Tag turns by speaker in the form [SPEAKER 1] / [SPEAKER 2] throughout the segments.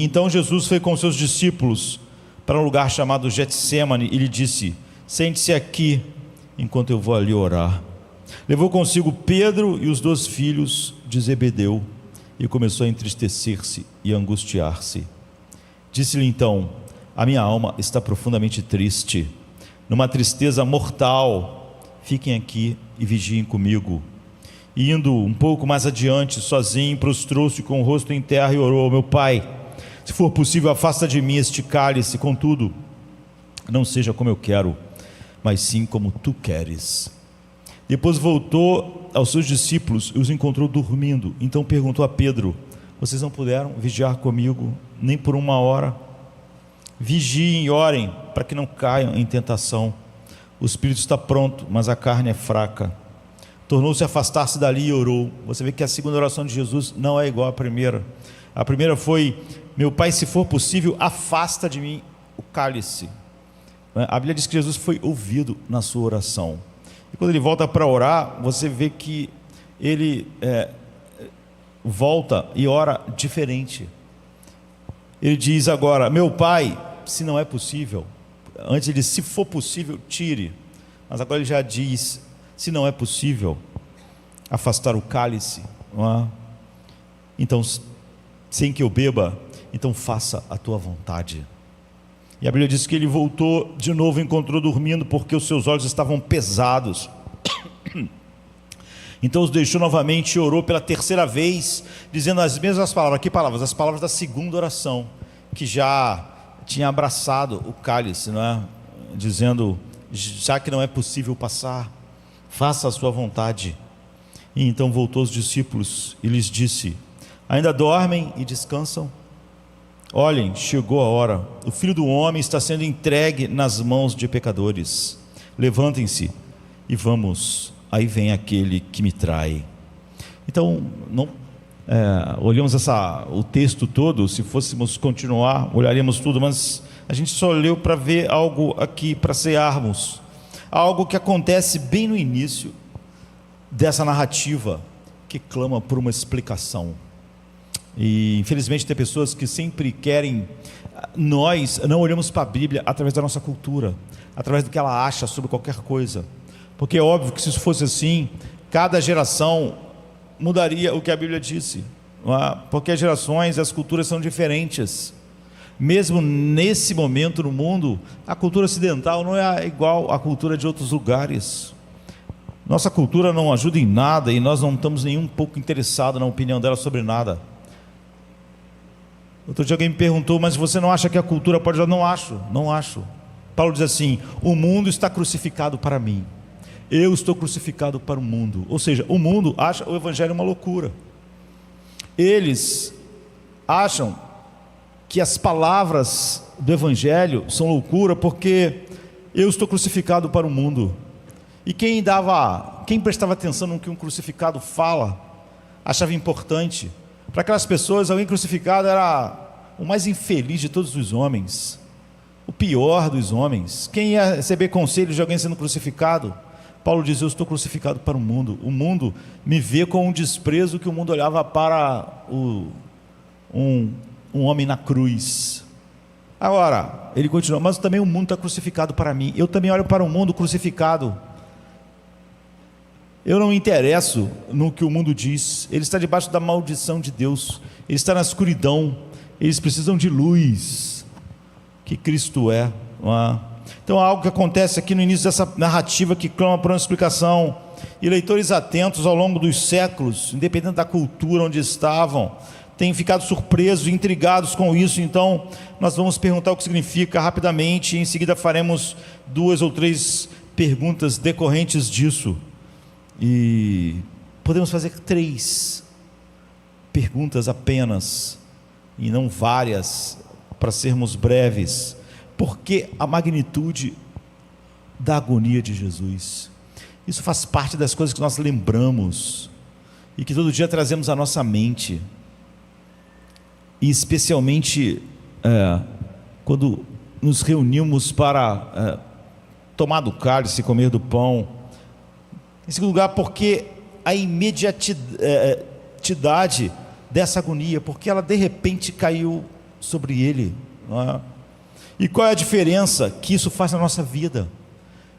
[SPEAKER 1] Então Jesus foi com seus discípulos para um lugar chamado Getsêmani e lhe disse: sente-se aqui enquanto eu vou ali orar. Levou consigo Pedro e os 2 filhos de Zebedeu e começou a entristecer-se e angustiar-se. Disse-lhe então: a minha alma está profundamente triste, numa tristeza mortal. Fiquem aqui e vigiem comigo. E indo um pouco mais adiante, sozinho, prostrou-se com o rosto em terra e orou: meu pai, se for possível, afasta de mim este cálice, contudo, não seja como eu quero, mas sim como tu queres. Depois voltou aos seus discípulos e os encontrou dormindo. Então perguntou a Pedro: vocês não puderam vigiar comigo nem por 1 hora? Vigiem e orem para que não caiam em tentação. O espírito está pronto, mas a carne é fraca. Tornou-se a afastar-se dali e orou. Você vê que a segunda oração de Jesus não é igual à primeira. A primeira foi: meu pai, se for possível, afasta de mim o cálice. A Bíblia diz que Jesus foi ouvido na sua oração. E quando ele volta para orar, você vê que ele volta e ora diferente. Ele diz agora: meu pai, se não é possível. Antes ele disse: se for possível, tire. Mas agora ele já diz: se não é possível afastar o cálice, não é? Então, sem que eu beba, então faça a tua vontade. E a Bíblia diz que ele voltou de novo e encontrou dormindo, porque os seus olhos estavam pesados. Então os deixou novamente e orou pela 3ª vez, dizendo as mesmas palavras. Que palavras? As palavras da segunda oração, que já tinha abraçado o cálice, não é? Dizendo: já que não é possível passar, faça a sua vontade. E então voltou aos discípulos e lhes disse: ainda dormem e descansam? Olhem, chegou a hora, o Filho do Homem está sendo entregue nas mãos de pecadores. Levantem-se e vamos, aí vem aquele que me trai. Então, olhamos o texto todo. Se fôssemos continuar, olharíamos tudo, mas a gente só leu para ver algo aqui, para cearmos algo que acontece bem no início dessa narrativa, que clama por uma explicação. E infelizmente tem pessoas que sempre querem. Nós não olhamos para a Bíblia através da nossa cultura, através do que ela acha sobre qualquer coisa, porque é óbvio que se isso fosse assim, cada geração mudaria o que a Bíblia disse, não é? Porque as gerações, as culturas são diferentes. Mesmo nesse momento no mundo, a cultura ocidental não é igual à cultura de outros lugares. Nossa cultura não ajuda em nada e nós não estamos nem um pouco interessados na opinião dela sobre nada. Outro dia alguém me perguntou: mas você não acha que a cultura pode ajudar? Não acho. Paulo diz assim: o mundo está crucificado para mim, eu estou crucificado para o mundo. Ou seja, o mundo acha o evangelho uma loucura. Eles acham que as palavras do evangelho são loucura porque eu estou crucificado para o mundo. E quem prestava atenção no que um crucificado fala, achava importante. Para aquelas pessoas, alguém crucificado era o mais infeliz de todos os homens, o pior dos homens. Quem ia receber conselhos de alguém sendo crucificado? Paulo diz: eu estou crucificado para o mundo me vê com um desprezo que o mundo olhava para um homem na cruz. Agora, ele continua: mas também o mundo está crucificado para mim, eu também olho para o mundo crucificado. Eu não me interesso no que o mundo diz, ele está debaixo da maldição de Deus, ele está na escuridão, eles precisam de luz, que Cristo é, não é? Então há algo que acontece aqui no início dessa narrativa que clama por uma explicação, e leitores atentos ao longo dos séculos, independente da cultura onde estavam, têm ficado surpresos e intrigados com isso. Então nós vamos perguntar o que significa rapidamente, e em seguida faremos 2 ou 3 perguntas decorrentes disso. E podemos fazer 3 perguntas apenas, e não várias, para sermos breves. Por que a magnitude da agonia de Jesus? Isso faz parte das coisas que nós lembramos e que todo dia trazemos à nossa mente, e especialmente quando nos reunimos para tomar do cálice e comer do pão. Em segundo lugar, porque a imediatidade dessa agonia, porque ela de repente caiu sobre ele, não é? E qual é a diferença que isso faz na nossa vida?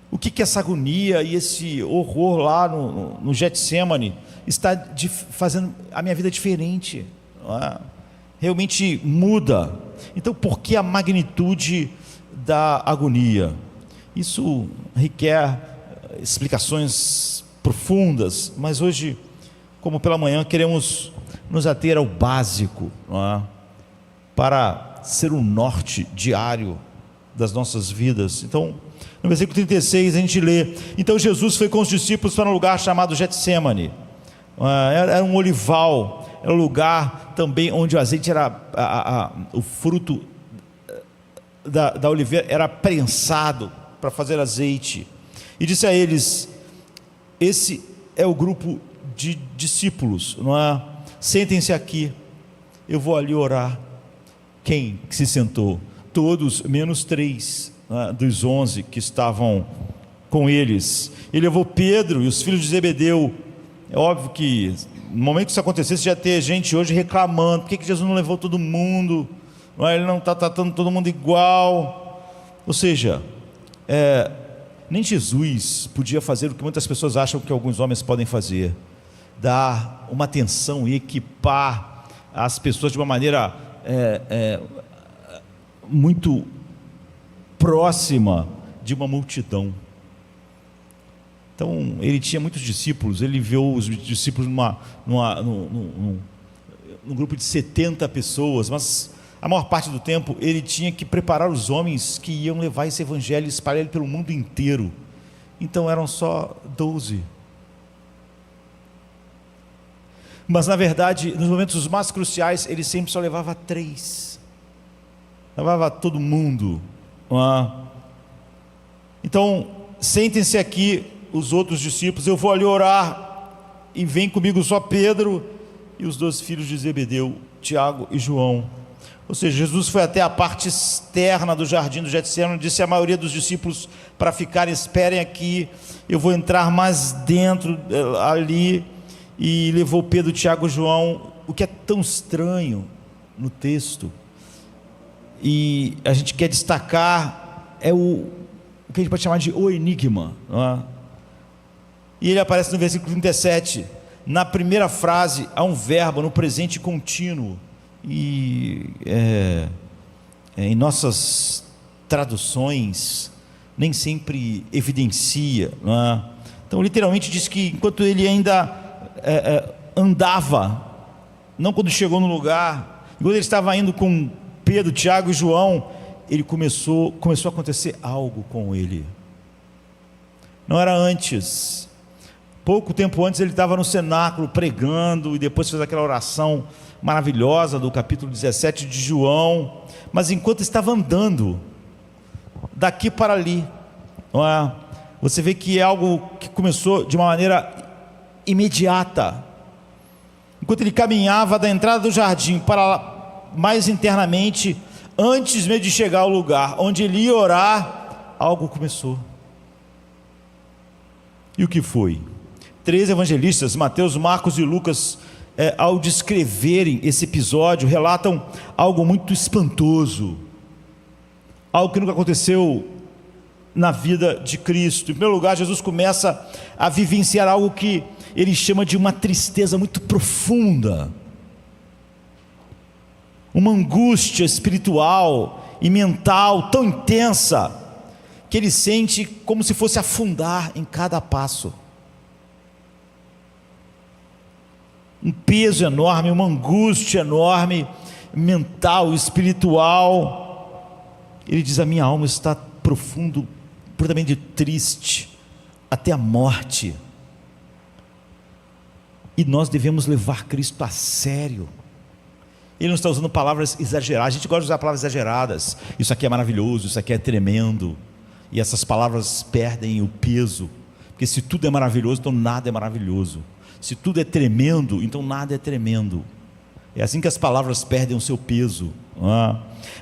[SPEAKER 1] O que essa agonia e esse horror lá no Getsemane está fazendo a minha vida diferente, não é? Realmente muda. Então, por que a magnitude da agonia? Isso requer explicações profundas, mas hoje, como pela manhã, queremos nos ater ao básico, não é? Para ser o norte diário das nossas vidas. Então, no versículo 36 a gente lê: então Jesus foi com os discípulos para um lugar chamado Getsemane. Era um olival, era um lugar também onde o azeite era, o fruto da oliveira era prensado para fazer azeite. E disse a eles: esse é o grupo de discípulos, não é? Sentem-se aqui, eu vou ali orar. Quem se sentou? Todos, menos 3, né, dos 11 que estavam com eles. Ele levou Pedro e os filhos de Zebedeu. É óbvio que no momento que isso acontecesse, já ter gente hoje reclamando: por que Jesus não levou todo mundo? Ele não está tratando todo mundo igual. Ou seja, nem Jesus podia fazer o que muitas pessoas acham que alguns homens podem fazer: dar uma atenção e equipar as pessoas de uma maneira muito próxima de uma multidão. Então, ele tinha muitos discípulos. Ele viu os discípulos num grupo de 70 pessoas, mas a maior parte do tempo ele tinha que preparar os homens que iam levar esse evangelho e espalhar ele pelo mundo inteiro. Então eram só 12. Mas na verdade, nos momentos mais cruciais, ele sempre só levava 3. Levava todo mundo. Então, sentem-se aqui os outros discípulos, eu vou ali orar, e vem comigo só Pedro e os 2 filhos de Zebedeu, Tiago e João. Ou seja, Jesus foi até a parte externa do jardim do Getsemane, disse à maioria dos discípulos para ficarem: esperem aqui, eu vou entrar mais dentro ali. E levou Pedro, Tiago e João. O que é tão estranho no texto, e a gente quer destacar, é o que a gente pode chamar de o enigma, não é? E ele aparece no versículo 37. Na primeira frase há um verbo no presente contínuo, e em nossas traduções nem sempre evidencia, não é? Então literalmente diz que enquanto ele ainda andava, não quando chegou no lugar, enquanto ele estava indo com Pedro, Tiago e João, ele começou a acontecer algo com ele. Não era antes. Pouco tempo antes ele estava no cenáculo pregando, e depois fez aquela oração maravilhosa do capítulo 17 de João. Mas enquanto estava andando daqui para ali, não é? Você vê que é algo que começou de uma maneira imediata. Enquanto ele caminhava da entrada do jardim para lá, mais internamente, antes mesmo de chegar ao lugar onde ele ia orar, algo começou. E o que foi? 3 evangelistas, Mateus, Marcos e Lucas, ao descreverem esse episódio, relatam algo muito espantoso, algo que nunca aconteceu na vida de Cristo. Em primeiro lugar, Jesus começa a vivenciar algo que ele chama de uma tristeza muito profunda, uma angústia espiritual e mental tão intensa, que ele sente como se fosse afundar em cada passo. Um peso enorme, uma angústia enorme, mental, espiritual. Ele diz: a minha alma está profundamente triste, até a morte. E nós devemos levar Cristo a sério. Ele não está usando palavras exageradas. A gente gosta de usar palavras exageradas: isso aqui é maravilhoso, isso aqui é tremendo. E essas palavras perdem o peso, porque se tudo é maravilhoso, então nada é maravilhoso. Se tudo é tremendo, então nada é tremendo. É assim que as palavras perdem o seu peso.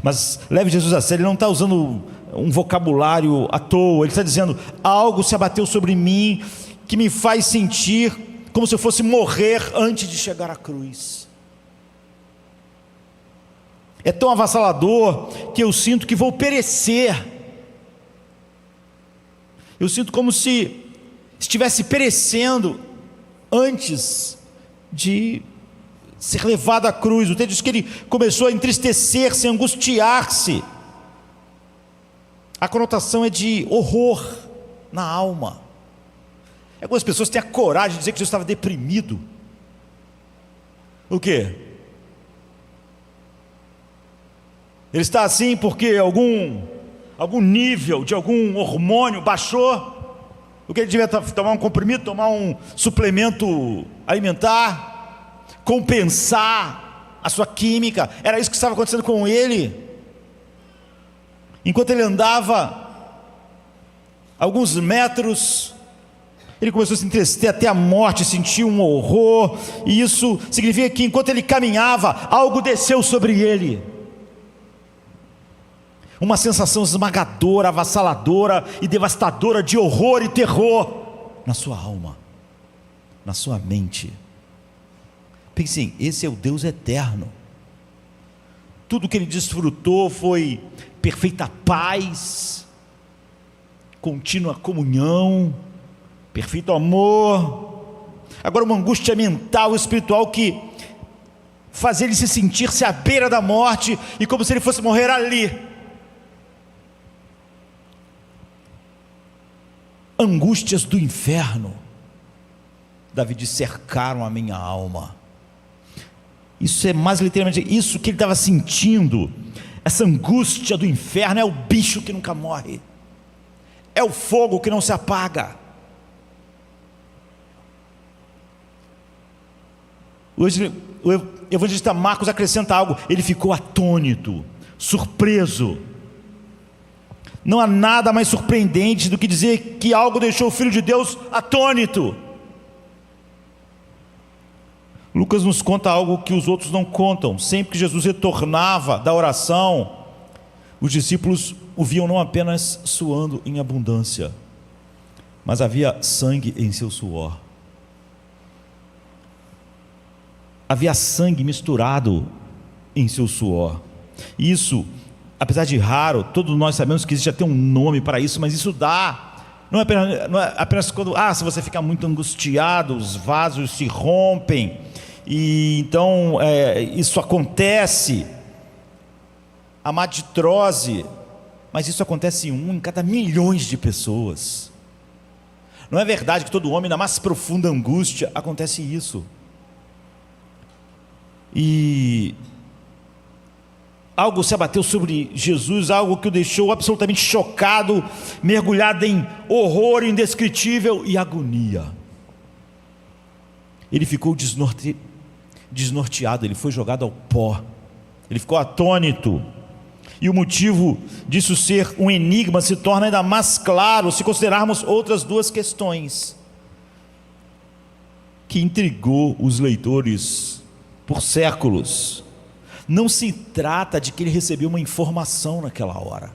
[SPEAKER 1] Mas leve Jesus a sério. Ele não está usando um vocabulário à toa. Ele está dizendo: algo se abateu sobre mim que me faz sentir como se eu fosse morrer antes de chegar à cruz. é tão avassalador que eu sinto que vou perecer. Eu sinto como se estivesse perecendo antes de ser levado à cruz. O texto diz que ele começou a entristecer-se, a angustiar-se. A conotação é de horror na alma. Algumas pessoas têm a coragem de dizer que Jesus estava deprimido. O quê? Ele está assim porque algum nível de algum hormônio baixou? O que ele devia tomar um comprimido, tomar um suplemento alimentar, compensar a sua química? Era isso que estava acontecendo com ele. Enquanto ele andava alguns metros, ele começou a se entristecer até a morte, sentiu um horror, e isso significa que enquanto ele caminhava, algo desceu sobre ele. Uma sensação esmagadora, avassaladora e devastadora de horror e terror na sua alma, na sua mente. Pensem, esse é o Deus eterno. Tudo que ele desfrutou foi perfeita paz, contínua comunhão, perfeito amor. Agora uma angústia mental, espiritual que faz ele se sentir-se à beira da morte e como se ele fosse morrer ali. Angústias do inferno, Davi diz, cercaram a minha alma. Isso é mais literalmente isso que ele estava sentindo. Essa angústia do inferno é o bicho que nunca morre, é o fogo que não se apaga. Hoje o evangelista Marcos acrescenta algo: ele ficou atônito, surpreso. Não há nada mais surpreendente do que dizer que algo deixou o Filho de Deus atônito. Lucas nos conta algo que os outros não contam. Sempre que Jesus retornava da oração, os discípulos o viam não apenas suando em abundância, mas havia sangue em seu suor. Havia sangue misturado em seu suor. Isso, apesar de raro, todos nós sabemos que existe até um nome para isso, mas isso não é apenas quando, se você fica muito angustiado, os vasos se rompem, e então isso acontece, a maditrose, mas isso acontece em cada milhões de pessoas. Não é verdade que todo homem, na mais profunda angústia, acontece isso. E algo se abateu sobre Jesus, algo que o deixou absolutamente chocado, mergulhado em horror indescritível e agonia. Ele ficou desnorteado, ele foi jogado ao pó, ele ficou atônito. E o motivo disso ser um enigma se torna ainda mais claro se considerarmos outras duas questões que intrigou os leitores por séculos. Não se trata de que ele recebeu uma informação naquela hora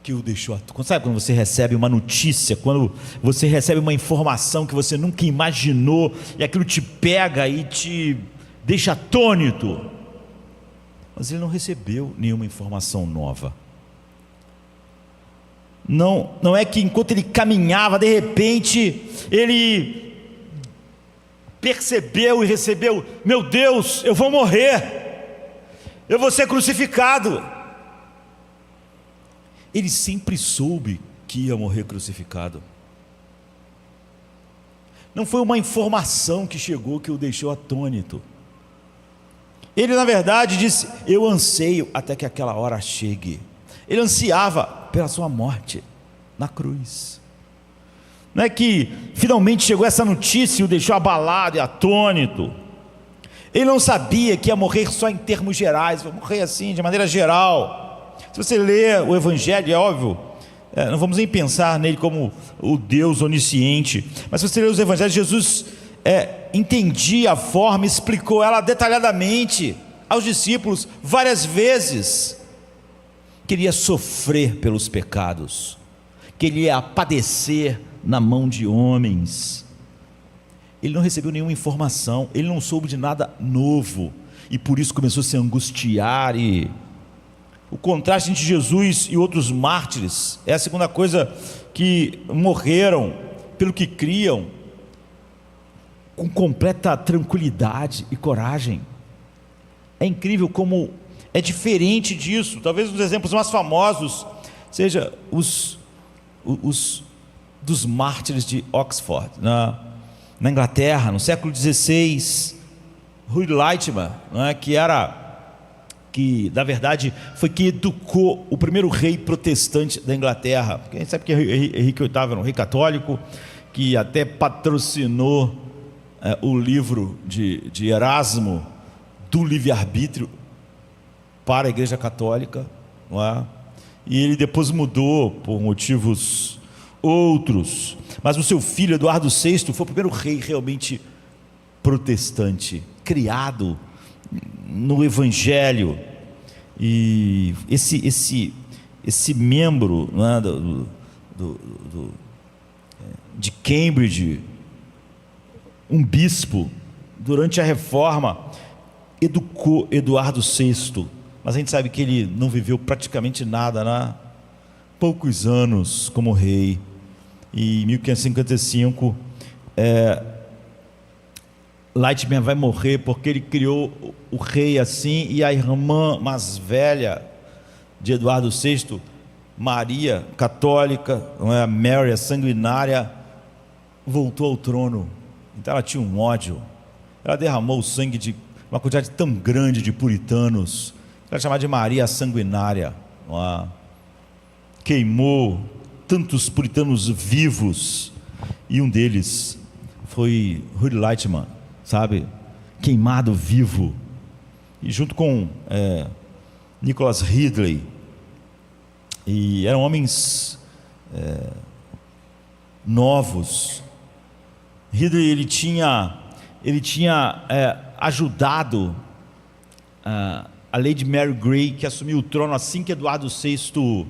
[SPEAKER 1] que o deixou atônito. Sabe quando você recebe uma notícia, quando você recebe uma informação que você nunca imaginou, e aquilo te pega e te deixa atônito? Mas ele não recebeu nenhuma informação nova. Não é que enquanto ele caminhava, de repente ele percebeu e recebeu: meu Deus, eu vou morrer, eu vou ser crucificado. Ele sempre soube que ia morrer crucificado. Não foi uma informação que chegou que o deixou atônito. Ele, na verdade, disse: eu anseio até que aquela hora chegue. Ele ansiava pela sua morte na cruz. Não é que finalmente chegou essa notícia e o deixou abalado e atônito. Ele não sabia que ia morrer só em termos gerais, vai morrer assim, de maneira geral. Se você lê o Evangelho, é óbvio, não vamos nem pensar nele como o Deus onisciente, mas se você lê os Evangelhos, Jesus entendia a forma, explicou ela detalhadamente aos discípulos várias vezes, que ele ia sofrer pelos pecados, que ele ia padecer na mão de homens. Ele não recebeu nenhuma informação, ele não soube de nada novo. e por isso começou a se angustiar. E o contraste entre Jesus e outros mártires é a segunda coisa, que morreram pelo que criam, com completa tranquilidade e coragem. É incrível como é diferente disso. Talvez um dos exemplos mais famosos seja os dos mártires de Oxford, na Inglaterra, no século XVI. Rui Lightman, que na verdade foi quem educou o primeiro rei protestante da Inglaterra, porque a gente sabe que Henrique VIII era um rei católico, que até patrocinou o livro de Erasmo, do livre-arbítrio, para a Igreja Católica, não é? E ele depois mudou por motivos outros, mas o seu filho Eduardo VI foi o primeiro rei realmente protestante, criado no Evangelho. E esse membro, não é, de Cambridge, um bispo, durante a Reforma, educou Eduardo VI, mas a gente sabe que ele não viveu praticamente nada, né? Poucos anos como rei. E em 1555 Lightman vai morrer porque ele criou o rei assim, e a irmã mais velha de Eduardo VI, Maria, católica, não é? Mary, a sanguinária, voltou ao trono. Então ela tinha um ódio, ela derramou o sangue de uma quantidade tão grande de puritanos, ela chamada de Maria a sanguinária, não é? Queimou tantos puritanos vivos, e um deles foi Rui Lightman, sabe, queimado vivo, e junto com Nicholas Ridley, e eram homens novos. Ridley, ele tinha ajudado a Lady Mary Grey, que assumiu o trono assim que Eduardo VI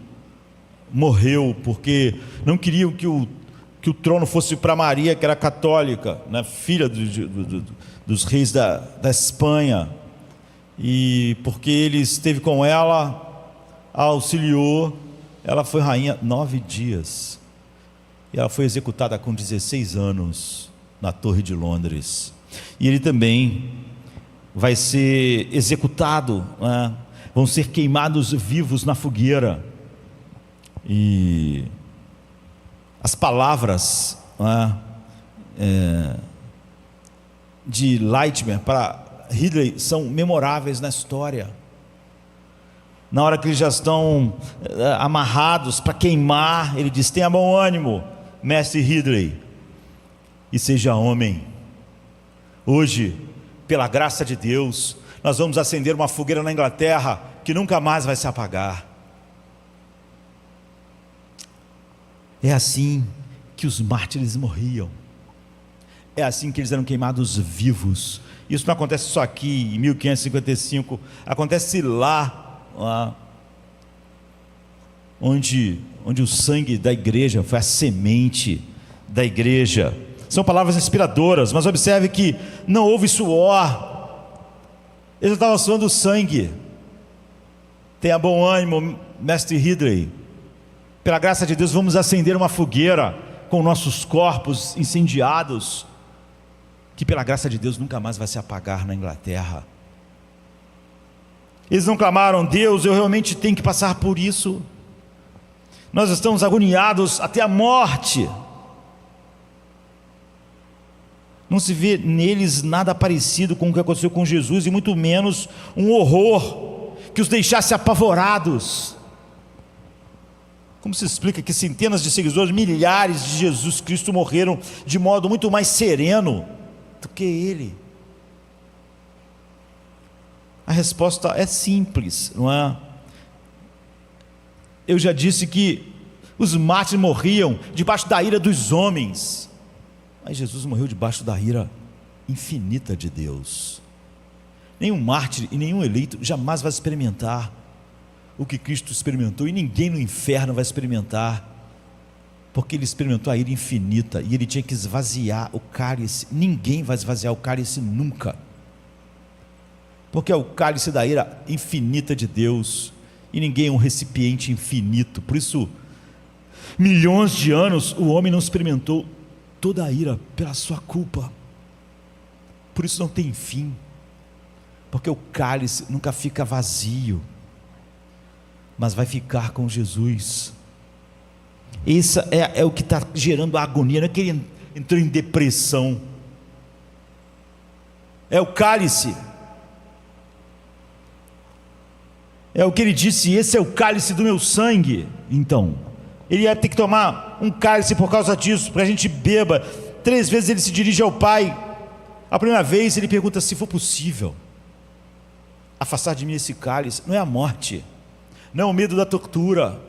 [SPEAKER 1] morreu, porque não queriam que o trono fosse para Maria, que era católica, né, filha dos reis da Espanha, e porque ele esteve com ela, a auxiliou. Ela foi rainha 9 dias, e ela foi executada com 16 anos na Torre de Londres. E ele também vai ser executado, né? Vão ser queimados vivos na fogueira. E as palavras, né, de Lightman para Ridley são memoráveis na história. Na hora que eles já estão amarrados para queimar, ele diz: tenha bom ânimo, mestre Ridley, e seja homem. Hoje, pela graça de Deus, nós vamos acender uma fogueira na Inglaterra que nunca mais vai se apagar. É assim que os mártires morriam, é assim que eles eram queimados vivos. Isso não acontece só aqui em 1555, acontece lá onde o sangue da igreja foi a semente da igreja. São palavras inspiradoras, mas observe que não houve suor, eles estavam suando sangue. Tenha bom ânimo, mestre Ridley, pela graça de Deus vamos acender uma fogueira com nossos corpos incendiados, que pela graça de Deus nunca mais vai se apagar na Inglaterra. Eles não clamaram: Deus, eu realmente tenho que passar por isso, nós estamos agoniados até a morte. Não se vê neles nada parecido com o que aconteceu com Jesus, e muito menos um horror que os deixasse apavorados. Como se explica que centenas de seguidores, milhares de Jesus Cristo morreram de modo muito mais sereno do que ele? A resposta é simples, não é? Eu já disse que os mártires morriam debaixo da ira dos homens, mas Jesus morreu debaixo da ira infinita de Deus. Nenhum mártir e nenhum eleito jamais vai experimentar o que Cristo experimentou, e ninguém no inferno vai experimentar, porque ele experimentou a ira infinita, e ele tinha que esvaziar o cálice. Ninguém vai esvaziar o cálice nunca. porque é o cálice da ira infinita de Deus, e ninguém é um recipiente infinito. Por isso, milhões de anos o homem não experimentou toda a ira pela sua culpa. Por isso não tem fim, porque o cálice nunca fica vazio, mas vai ficar com Jesus. Isso é o que está gerando a agonia. Não é que ele entrou em depressão, é o cálice. É o que ele disse: esse é o cálice do meu sangue. Então, ele ia ter que tomar um cálice por causa disso, para que a gente beba. 3 vezes ele se dirige ao Pai. A primeira vez ele pergunta: se for possível, afastar de mim esse cálice. Não é a morte, não é o medo da tortura,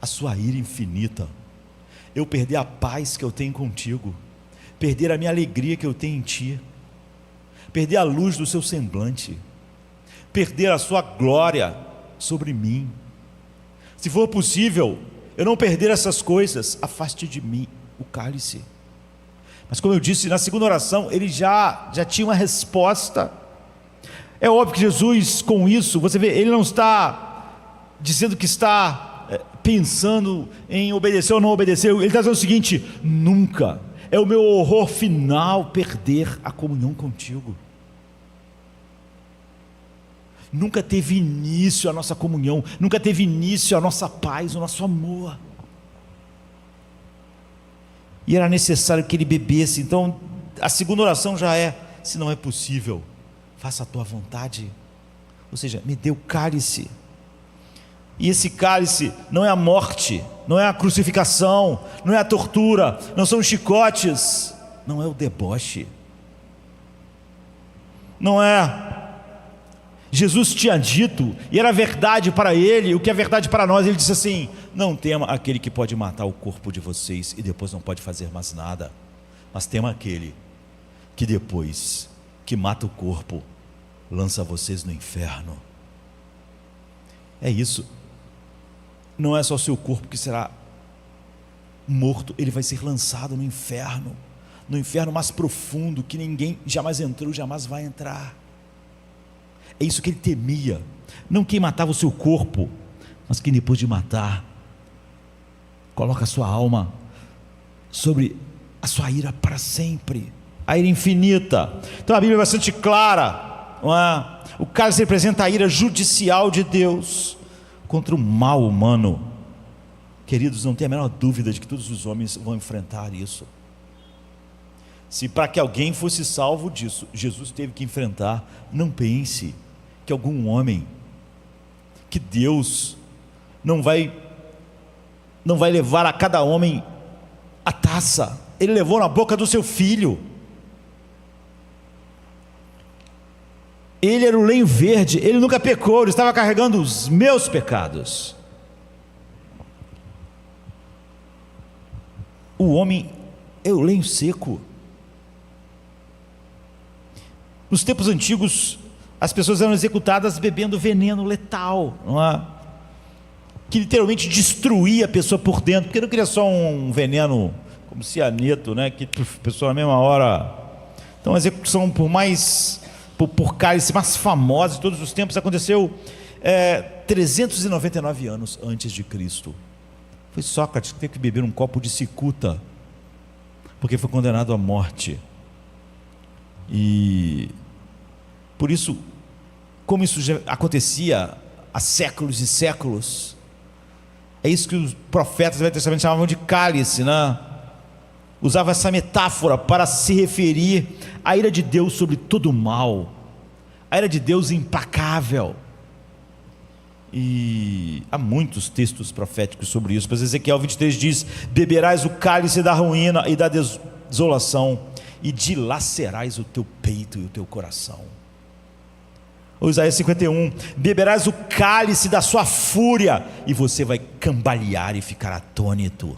[SPEAKER 1] a sua ira infinita. Eu perder a paz que eu tenho contigo, perder a minha alegria que eu tenho em ti, perder a luz do seu semblante, perder a sua glória sobre mim. Se for possível eu não perder essas coisas, afaste de mim o cálice. Mas como eu disse, na segunda oração ele já tinha uma resposta. É óbvio que Jesus, com isso, você vê, ele não está dizendo que está pensando em obedecer ou não obedecer. Ele está dizendo o seguinte: nunca, é o meu horror final perder a comunhão contigo. Nunca teve início a nossa comunhão, nunca teve início a nossa paz, o nosso amor. E era necessário que ele bebesse. Então a segunda oração já é: se não é possível, faça a tua vontade. Ou seja, me dê o cálice. E esse cálice não é a morte, não é a crucificação, não é a tortura, não são os chicotes, não é o deboche, não é. Jesus tinha dito, e era verdade para ele, o que é verdade para nós. Ele disse assim: não tema aquele que pode matar o corpo de vocês e depois não pode fazer mais nada, mas tema aquele que depois que mata o corpo lança vocês no inferno. É isso. Não é só o seu corpo que será morto, ele vai ser lançado no inferno mais profundo, que ninguém jamais entrou, jamais vai entrar. É isso que ele temia. Não quem matava o seu corpo, mas quem depois de matar coloca a sua alma sobre a sua ira para sempre, a ira infinita. Então a Bíblia é bastante clara, não é? O cálice representa a ira judicial de Deus contra o mal humano. Queridos, não tem a menor dúvida de que todos os homens vão enfrentar isso. Se para que alguém fosse salvo disso, Jesus teve que enfrentar, não pense que algum homem, que Deus não vai levar a cada homem a taça. Ele levou na boca do seu filho. Ele era o lenho verde, ele nunca pecou, ele estava carregando os meus pecados. O homem é o lenho seco. Nos tempos antigos, as pessoas eram executadas bebendo veneno letal, não é? Que literalmente destruía a pessoa por dentro, porque não queria só um veneno como cianeto, né? Que a pessoa na mesma hora. Então a execução por cálice mais famosa de todos os tempos aconteceu 399 anos antes de Cristo. Foi Sócrates que teve que beber um copo de cicuta, porque foi condenado à morte. E por isso, como isso já acontecia há séculos e séculos, é isso que os profetas do Velho Testamento chamavam de cálice, né? Usava essa metáfora para se referir à ira de Deus sobre todo o mal, a ira de Deus implacável. E há muitos textos proféticos sobre isso. Por exemplo, Ezequiel 23 diz: beberás o cálice da ruína e da desolação, e dilacerás o teu peito e o teu coração. Ou Isaías 51: beberás o cálice da sua fúria, e você vai cambalear e ficar atônito.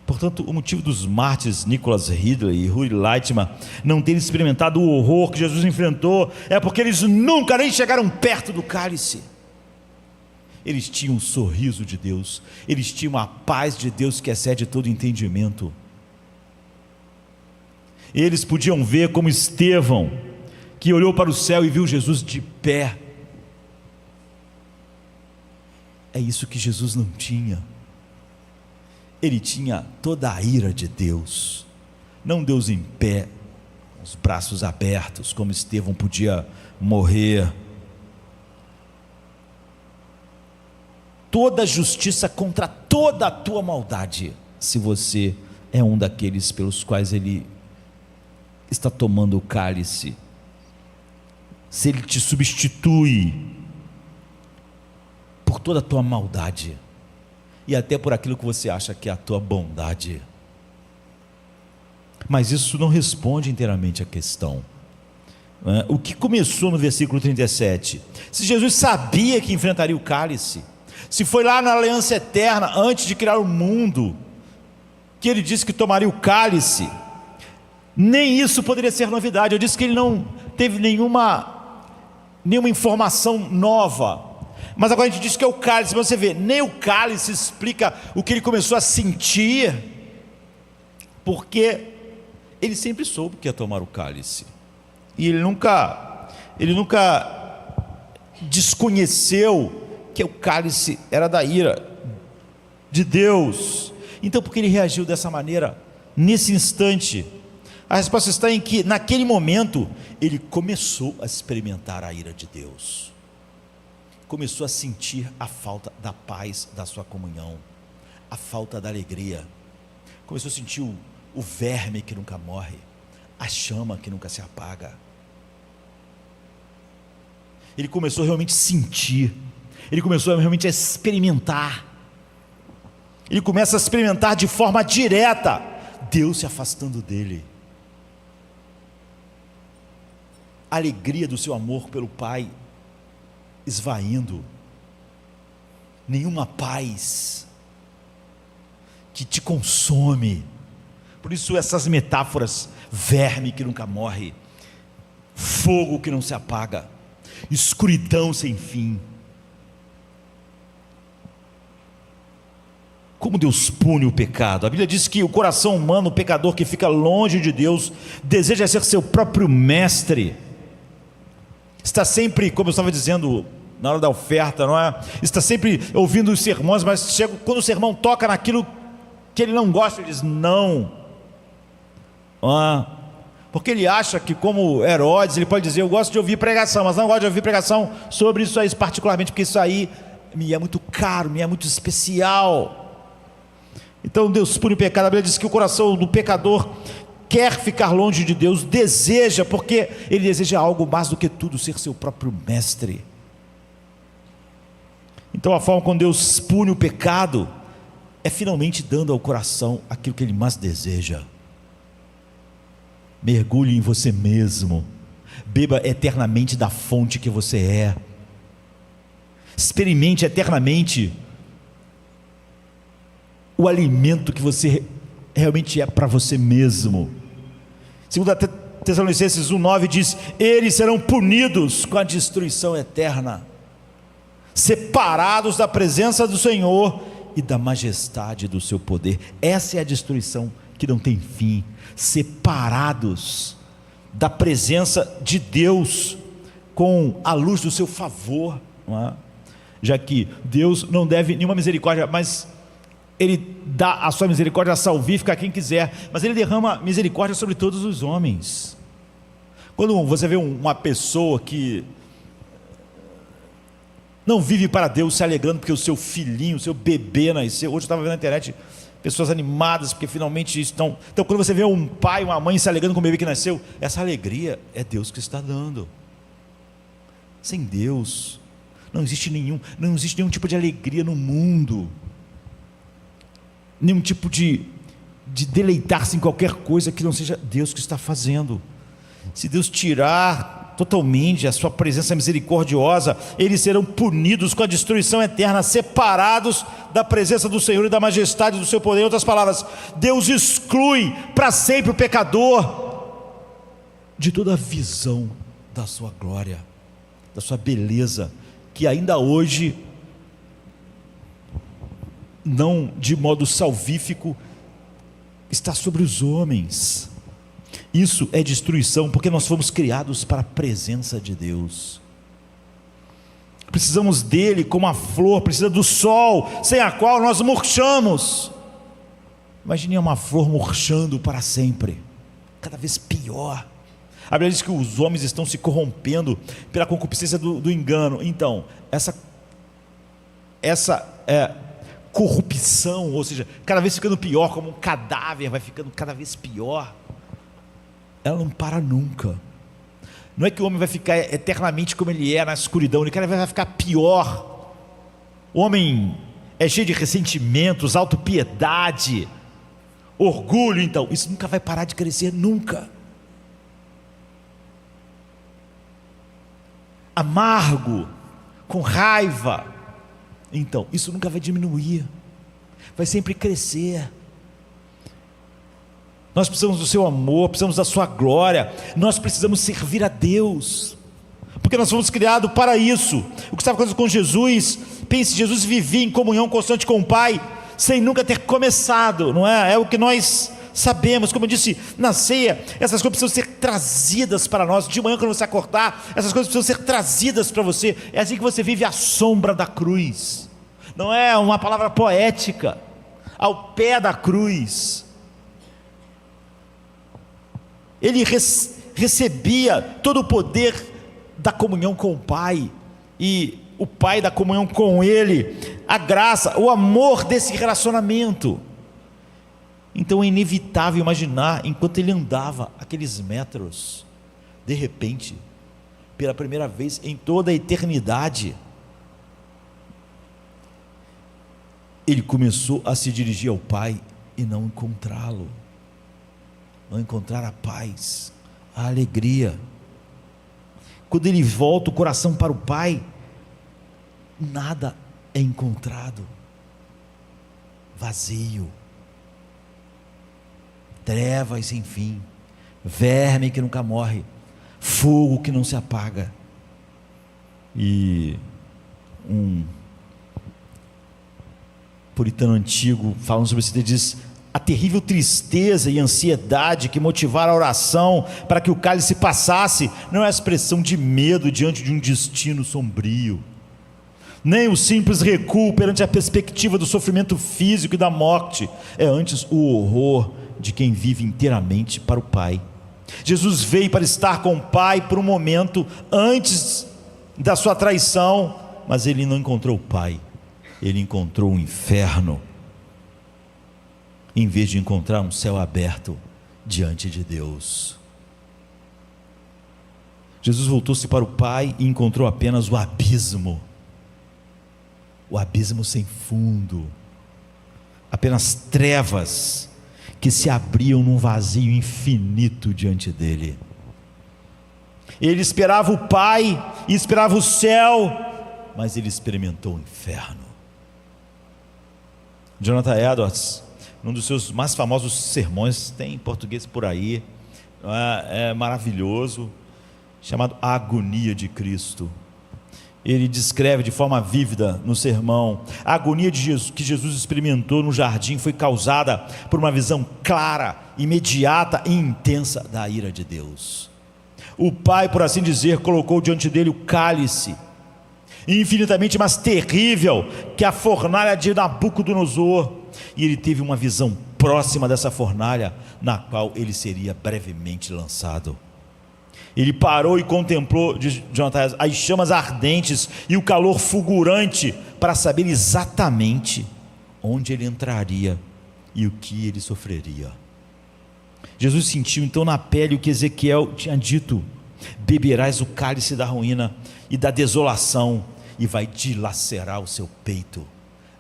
[SPEAKER 1] Portanto, o motivo dos mártires Nicholas Ridley e Rudy Lightman não terem experimentado o horror que Jesus enfrentou é porque eles nunca nem chegaram perto do cálice. Eles tinham o sorriso de Deus, eles tinham a paz de Deus que excede todo entendimento. Eles podiam ver como Estevão, que olhou para o céu e viu Jesus de pé. É isso que Jesus não tinha. Ele tinha toda a ira de Deus, não Deus em pé, com os braços abertos, como Estevão podia morrer. Toda a justiça contra toda a tua maldade, se você é um daqueles pelos quais ele está tomando o cálice, se ele te substitui por toda a tua maldade, e até por aquilo que você acha que é a tua bondade. Mas isso não responde inteiramente à questão. O que começou no versículo 37? Se Jesus sabia que enfrentaria o cálice, se foi lá na aliança eterna, antes de criar o mundo, que ele disse que tomaria o cálice, nem isso poderia ser novidade. Eu disse que ele não teve nenhuma informação nova. Mas agora a gente diz que é o cálice. Você vê, nem o cálice explica o que ele começou a sentir, porque ele sempre soube que ia tomar o cálice, e ele nunca desconheceu que o cálice era da ira de Deus. Então, por que ele reagiu dessa maneira nesse instante? A resposta está em que naquele momento ele começou a experimentar a ira de Deus, começou a sentir a falta da paz da sua comunhão, a falta da alegria, começou a sentir o verme que nunca morre, a chama que nunca se apaga. Ele começou realmente a sentir, ele começou realmente a experimentar, ele começa a experimentar de forma direta Deus se afastando dele, a alegria do seu amor pelo Pai esvaindo, nenhuma paz que te consome. Por isso essas metáforas: verme que nunca morre, fogo que não se apaga, escuridão sem fim. Como Deus pune o pecado. A Bíblia diz que o coração humano, o pecador que fica longe de Deus, deseja ser seu próprio mestre, está sempre, como eu estava dizendo na hora da oferta, não é? Está sempre ouvindo os sermões, mas quando o sermão toca naquilo que ele não gosta, ele diz não. Porque ele acha que, como Herodes, ele pode dizer: eu gosto de ouvir pregação, mas não gosto de ouvir pregação sobre isso aí particularmente, porque isso aí me é muito caro, me é muito especial. Então Deus pune o pecado. A Bíblia diz que o coração do pecador quer ficar longe de Deus, deseja, porque ele deseja algo mais do que tudo, ser seu próprio mestre. Então a forma como Deus pune o pecado é finalmente dando ao coração aquilo que ele mais deseja. Mergulhe em você mesmo, beba eternamente da fonte que você é, experimente eternamente o alimento que você realmente é para você mesmo. 2 Tessalonicenses 1,9 diz: eles serão punidos com a destruição eterna, separados da presença do Senhor e da majestade do seu poder. Essa é a destruição que não tem fim. Separados da presença de Deus com a luz do seu favor, não é? Já que Deus não deve nenhuma misericórdia, mas Ele dá a sua misericórdia salvífica a quem quiser, mas Ele derrama misericórdia sobre todos os homens. Quando você vê uma pessoa que não vive para Deus, se alegrando porque o seu filhinho, o seu bebê nasceu. Hoje eu estava vendo na internet pessoas animadas porque finalmente estão. Então, quando você vê um pai, uma mãe se alegrando com o bebê que nasceu, essa alegria é Deus que está dando. Sem Deus não existe nenhum tipo de alegria no mundo, nenhum tipo de deleitar-se em qualquer coisa que não seja Deus que está fazendo. Se Deus tirar totalmente a sua presença misericordiosa, eles serão punidos com a destruição eterna, separados da presença do Senhor e da majestade do seu poder. Em outras palavras, Deus exclui para sempre o pecador de toda a visão da sua glória, da sua beleza, que ainda hoje, não de modo salvífico, está sobre os homens. Isso é destruição, porque nós fomos criados para a presença de Deus. Precisamos dele como a flor precisa do sol, sem a qual nós murchamos. Imagine uma flor murchando para sempre, cada vez pior. A Bíblia diz que os homens estão se corrompendo pela concupiscência do engano. Então, essa corrupção, ou seja, cada vez ficando pior, como um cadáver vai ficando cada vez pior, ela não para nunca. Não é que o homem vai ficar eternamente como ele é na escuridão, ele cada vez vai ficar pior. O homem é cheio de ressentimentos, autopiedade, orgulho. Então, isso nunca vai parar de crescer, nunca. Amargo, com raiva. Então, isso nunca vai diminuir, vai sempre crescer. Nós precisamos do seu amor, precisamos da sua glória, nós precisamos servir a Deus, porque nós fomos criados para isso. O que estava acontecendo com Jesus, pense, Jesus vivia em comunhão constante com o Pai, sem nunca ter começado, não é? É o que nós sabemos. Como eu disse na ceia, essas coisas precisam ser trazidas para nós. De manhã, quando você acordar, essas coisas precisam ser trazidas para você. É assim que você vive à sombra da cruz, não é uma palavra poética, ao pé da cruz. Ele recebia todo o poder da comunhão com o Pai, e o Pai da comunhão com ele, a graça, o amor desse relacionamento. Então é inevitável imaginar, enquanto ele andava aqueles metros, de repente, pela primeira vez em toda a eternidade, ele começou a se dirigir ao Pai e não encontrá-lo, não encontrar a paz, a alegria. Quando ele volta o coração para o Pai, nada é encontrado, vazio, trevas sem fim, verme que nunca morre, fogo que não se apaga. E um puritano antigo, falando sobre isso, ele diz: a terrível tristeza e ansiedade que motivaram a oração para que o cálice passasse, não é a expressão de medo diante de um destino sombrio, nem o simples recuo perante a perspectiva do sofrimento físico e da morte, é antes o horror de quem vive inteiramente para o Pai. Jesus veio para estar com o Pai por um momento antes da sua traição, mas ele não encontrou o Pai, ele encontrou o inferno, em vez de encontrar um céu aberto diante de Deus. Jesus voltou-se para o Pai e encontrou apenas o abismo sem fundo, apenas trevas que se abriam num vazio infinito diante dele. Ele esperava o Pai e esperava o céu, mas ele experimentou o inferno. Jonathan Edwards, num dos seus mais famosos sermões, tem em português por aí, é maravilhoso, chamado A Agonia de Cristo. Ele descreve de forma vívida no sermão: a agonia de Jesus, que Jesus experimentou no jardim, foi causada por uma visão clara, imediata e intensa da ira de Deus. O Pai, por assim dizer, colocou diante dele o cálice, infinitamente mais terrível que a fornalha de Nabucodonosor, e ele teve uma visão próxima dessa fornalha, na qual ele seria brevemente lançado. Ele parou e contemplou, diz Jonathan, as chamas ardentes e o calor fulgurante, para saber exatamente onde ele entraria e o que ele sofreria. Jesus sentiu então na pele o que Ezequiel tinha dito: beberás o cálice da ruína e da desolação, e vai dilacerar o seu peito,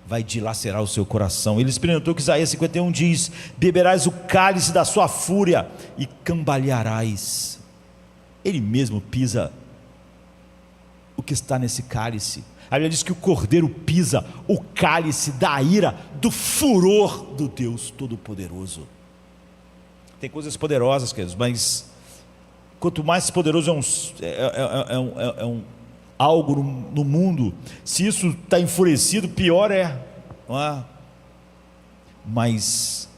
[SPEAKER 1] vai dilacerar o seu coração. Ele experimentou o que Isaías 51 diz: beberás o cálice da sua fúria e cambalearás. Ele mesmo pisa o que está nesse cálice. A Bíblia diz que o Cordeiro pisa o cálice da ira, do furor do Deus Todo-Poderoso. Tem coisas poderosas, queridos, mas quanto mais poderoso algo no mundo, se isso está enfurecido, pior é, não é? Mas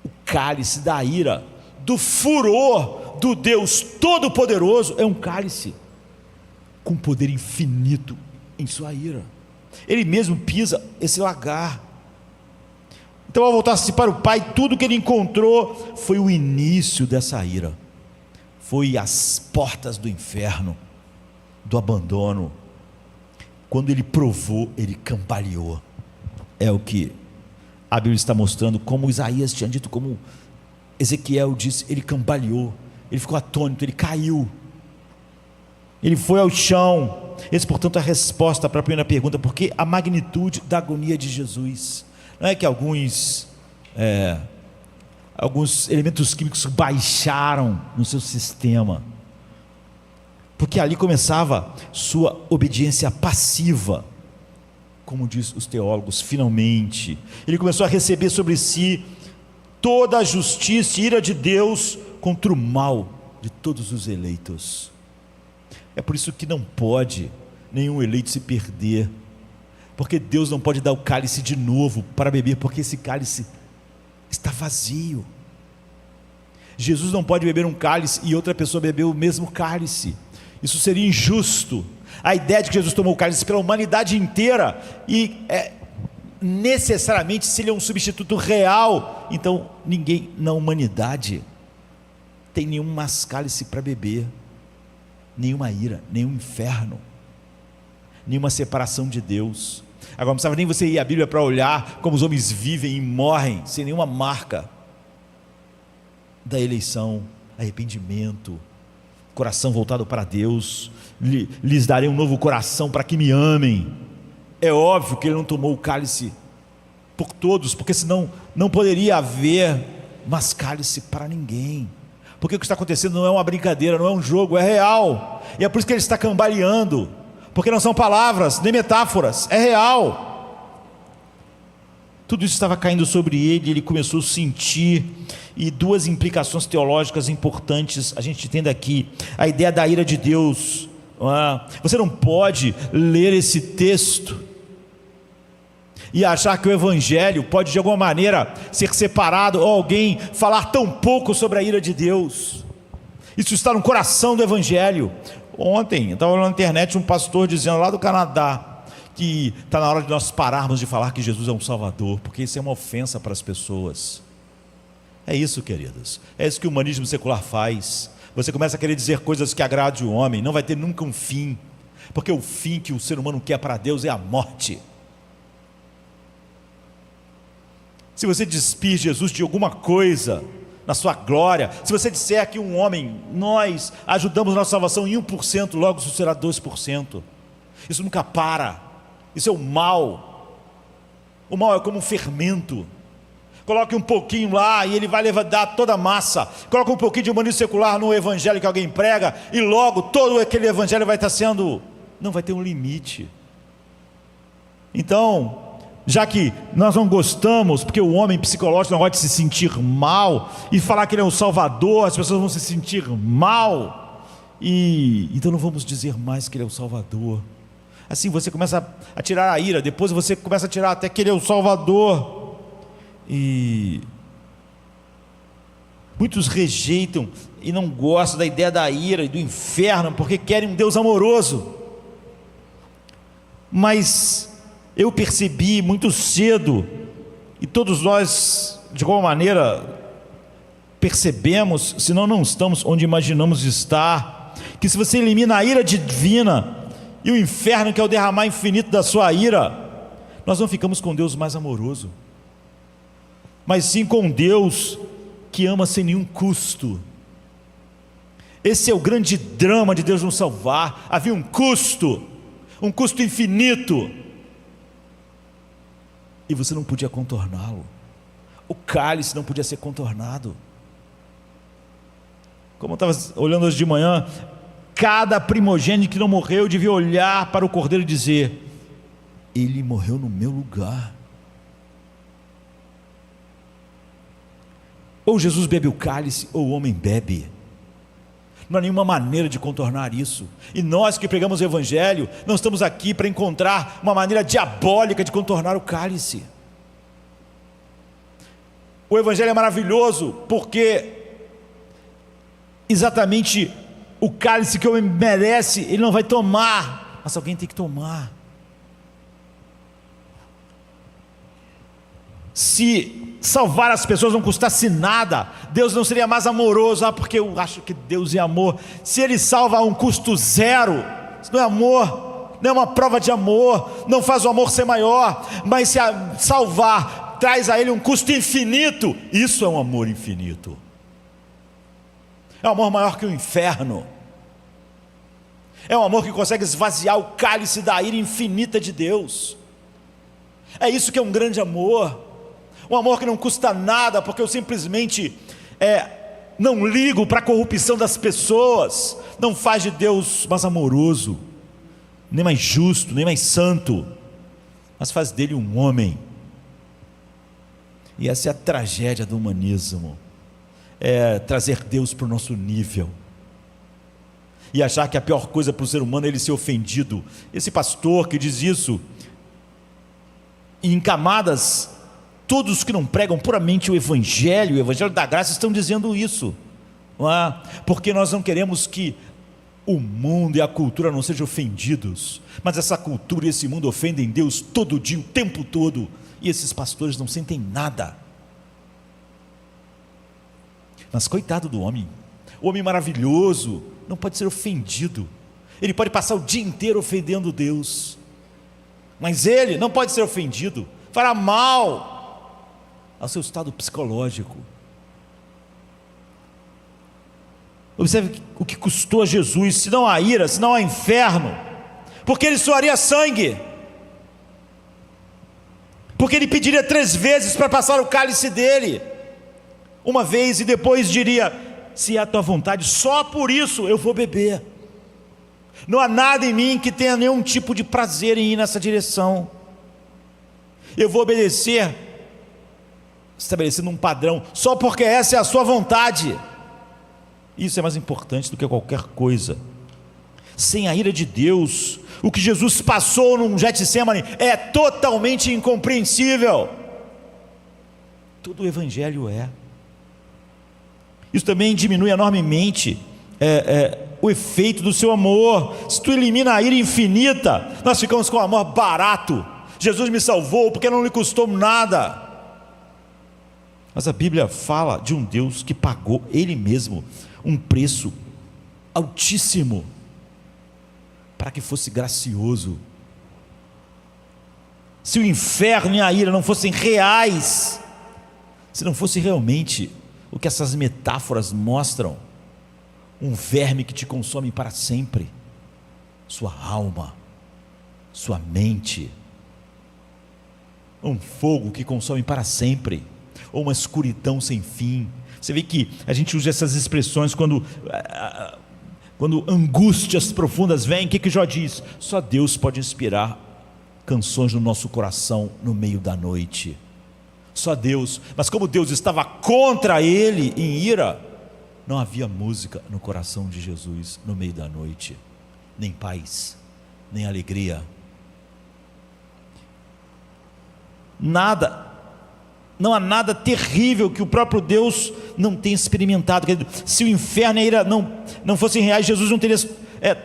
[SPEAKER 1] o cálice da ira do furor do Deus Todo-Poderoso é um cálice com poder infinito em sua ira. Ele mesmo pisa esse lagar. Então, ao voltar-se para o Pai, tudo que ele encontrou foi o início dessa ira, foi as portas do inferno, do abandono. Quando ele provou, ele cambaleou. É o que a Bíblia está mostrando, como Isaías tinha dito, como Ezequiel disse, ele cambaleou, ele ficou atônito, ele caiu, ele foi ao chão. Esse, portanto, é a resposta para a primeira pergunta: por que a magnitude da agonia de Jesus? Não é que alguns elementos químicos baixaram no seu sistema, porque ali começava sua obediência passiva, como diz os teólogos. Finalmente ele começou a receber sobre si toda a justiça e ira de Deus contra o mal de todos os eleitos. É por isso que não pode nenhum eleito se perder, porque Deus não pode dar o cálice de novo para beber, porque esse cálice está vazio. Jesus não pode beber um cálice e outra pessoa beber o mesmo cálice, isso seria injusto. A ideia de que Jesus tomou o cálice pela humanidade inteira, e necessariamente, se ele é um substituto real, então ninguém na humanidade tem nenhum mais cálice para beber, nenhuma ira, nenhum inferno, nenhuma separação de Deus. Agora não precisava nem você ir à Bíblia para olhar como os homens vivem e morrem sem nenhuma marca da eleição, arrependimento, coração voltado para Deus. Lhes darei um novo coração para que me amem. É óbvio que ele não tomou o cálice por todos, porque senão não poderia haver mais cálice para ninguém, porque o que está acontecendo não é uma brincadeira, não é um jogo, é real, e é por isso que ele está cambaleando, porque não são palavras, nem metáforas, é real. Tudo isso estava caindo sobre ele, ele começou a sentir. E duas implicações teológicas importantes a gente tem daqui: a ideia da ira de Deus. Você não pode ler esse texto e achar que o Evangelho pode de alguma maneira ser separado, ou alguém falar tão pouco sobre a ira de Deus. Isso está no coração do Evangelho. Ontem eu estava olhando na internet um pastor dizendo, lá do Canadá, que está na hora de nós pararmos de falar que Jesus é um Salvador, porque isso é uma ofensa para as pessoas. É isso, queridos, é isso que o humanismo secular faz. Você começa a querer dizer coisas que agradem o homem, não vai ter nunca um fim, porque o fim que o ser humano quer para Deus é a morte. Se você despir Jesus de alguma coisa na sua glória, se você disser que um homem, nós ajudamos na salvação em 1%, logo isso será 2%. Isso nunca para, isso é o mal. O mal é como um fermento. Coloque um pouquinho lá e ele vai levantar toda a massa. Coloque um pouquinho de humanismo secular no evangelho que alguém prega, e logo todo aquele evangelho vai estar sendo, não vai ter um limite. Então, já que nós não gostamos, porque o homem psicológico não gosta de se sentir mal, e falar que ele é o Salvador, as pessoas vão se sentir mal, e então não vamos dizer mais que ele é o Salvador. Assim você começa a tirar a ira, depois você começa a tirar até que ele é o Salvador. E muitos rejeitam e não gostam da ideia da ira e do inferno, porque querem um Deus amoroso. Mas eu percebi muito cedo, e todos nós de alguma maneira percebemos, senão não estamos onde imaginamos estar, que se você elimina a ira divina e o inferno, que é o derramar infinito da sua ira, nós não ficamos com Deus mais amoroso, mas sim com Deus que ama sem nenhum custo. Esse é o grande drama de Deus nos salvar. Havia um custo infinito, e você não podia contorná-lo. O cálice não podia ser contornado. Como eu estava olhando hoje de manhã, cada primogênito que não morreu devia olhar para o cordeiro e dizer: ele morreu no meu lugar. Ou Jesus bebe o cálice, ou o homem bebe. Não há nenhuma maneira de contornar isso. E nós que pregamos o Evangelho, não estamos aqui para encontrar uma maneira diabólica de contornar o cálice. O Evangelho é maravilhoso, porque exatamente o cálice que o homem merece, ele não vai tomar, mas alguém tem que tomar. Se salvar as pessoas não custasse nada, Deus não seria mais amoroso, porque eu acho que Deus é amor. Se Ele salva a um custo zero, isso não é amor, não é uma prova de amor, não faz o amor ser maior. Mas se salvar traz a Ele um custo infinito, isso é um amor infinito. É um amor maior que o inferno. É um amor que consegue esvaziar o cálice da ira infinita de Deus. É isso que é um grande amor. Um amor que não custa nada, porque eu simplesmente não ligo para a corrupção das pessoas. Não faz de Deus mais amoroso, nem mais justo, nem mais santo, mas faz dele um homem. E essa é a tragédia do humanismo, é trazer Deus para o nosso nível, e achar que a pior coisa para o ser humano é ele ser ofendido. Esse pastor que diz isso, em camadas, todos que não pregam puramente o Evangelho da graça, estão dizendo isso, não é? Porque nós não queremos que o mundo e a cultura não sejam ofendidos, mas essa cultura e esse mundo ofendem Deus todo dia, o tempo todo, e esses pastores não sentem nada. Mas coitado do homem, o homem maravilhoso não pode ser ofendido, ele pode passar o dia inteiro ofendendo Deus, mas ele não pode ser ofendido, fará mal ao seu estado psicológico. Observe o que custou a Jesus, se não a ira, se não a inferno, porque ele suaria sangue, porque ele pediria 3 vezes para passar o cálice dele, uma vez e depois diria: se é a tua vontade, só por isso eu vou beber. Não há nada em mim que tenha nenhum tipo de prazer em ir nessa direção. Eu vou obedecer, estabelecendo um padrão, só porque essa é a sua vontade. Isso é mais importante do que qualquer coisa. Sem a ira de Deus, o que Jesus passou num Getsemane é totalmente incompreensível. Todo o Evangelho é. Isso também diminui enormemente o efeito do seu amor. Se tu elimina a ira infinita, nós ficamos com o amor barato. Jesus me salvou porque não lhe custou nada. Mas a Bíblia fala de um Deus que pagou Ele mesmo um preço altíssimo para que fosse gracioso. Se o inferno e a ira não fossem reais, se não fosse realmente o que essas metáforas mostram, um verme que te consome para sempre, sua alma, sua mente, um fogo que consome para sempre, ou uma escuridão sem fim. Você vê que a gente usa essas expressões quando angústias profundas vêm. O que Jó diz? Só Deus pode inspirar canções no nosso coração no meio da noite. Só Deus. Mas como Deus estava contra ele em ira, não havia música no coração de Jesus no meio da noite, nem paz, nem alegria, nada. Não há nada terrível que o próprio Deus não tenha experimentado. Se o inferno e a ira não fossem reais, Jesus não teria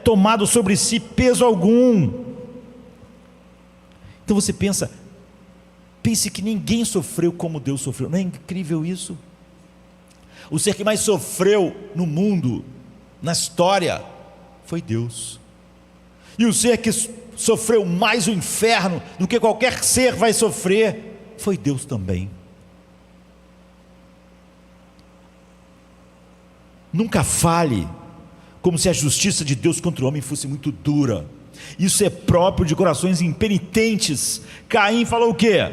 [SPEAKER 1] tomado sobre si peso algum. Então você pense que ninguém sofreu como Deus sofreu. Não é incrível isso? O ser que mais sofreu no mundo, na história, foi Deus. E o ser que sofreu mais o inferno do que qualquer ser vai sofrer, foi Deus também. Nunca fale como se a justiça de Deus contra o homem fosse muito dura. Isso é próprio de corações impenitentes. Caim falou o quê?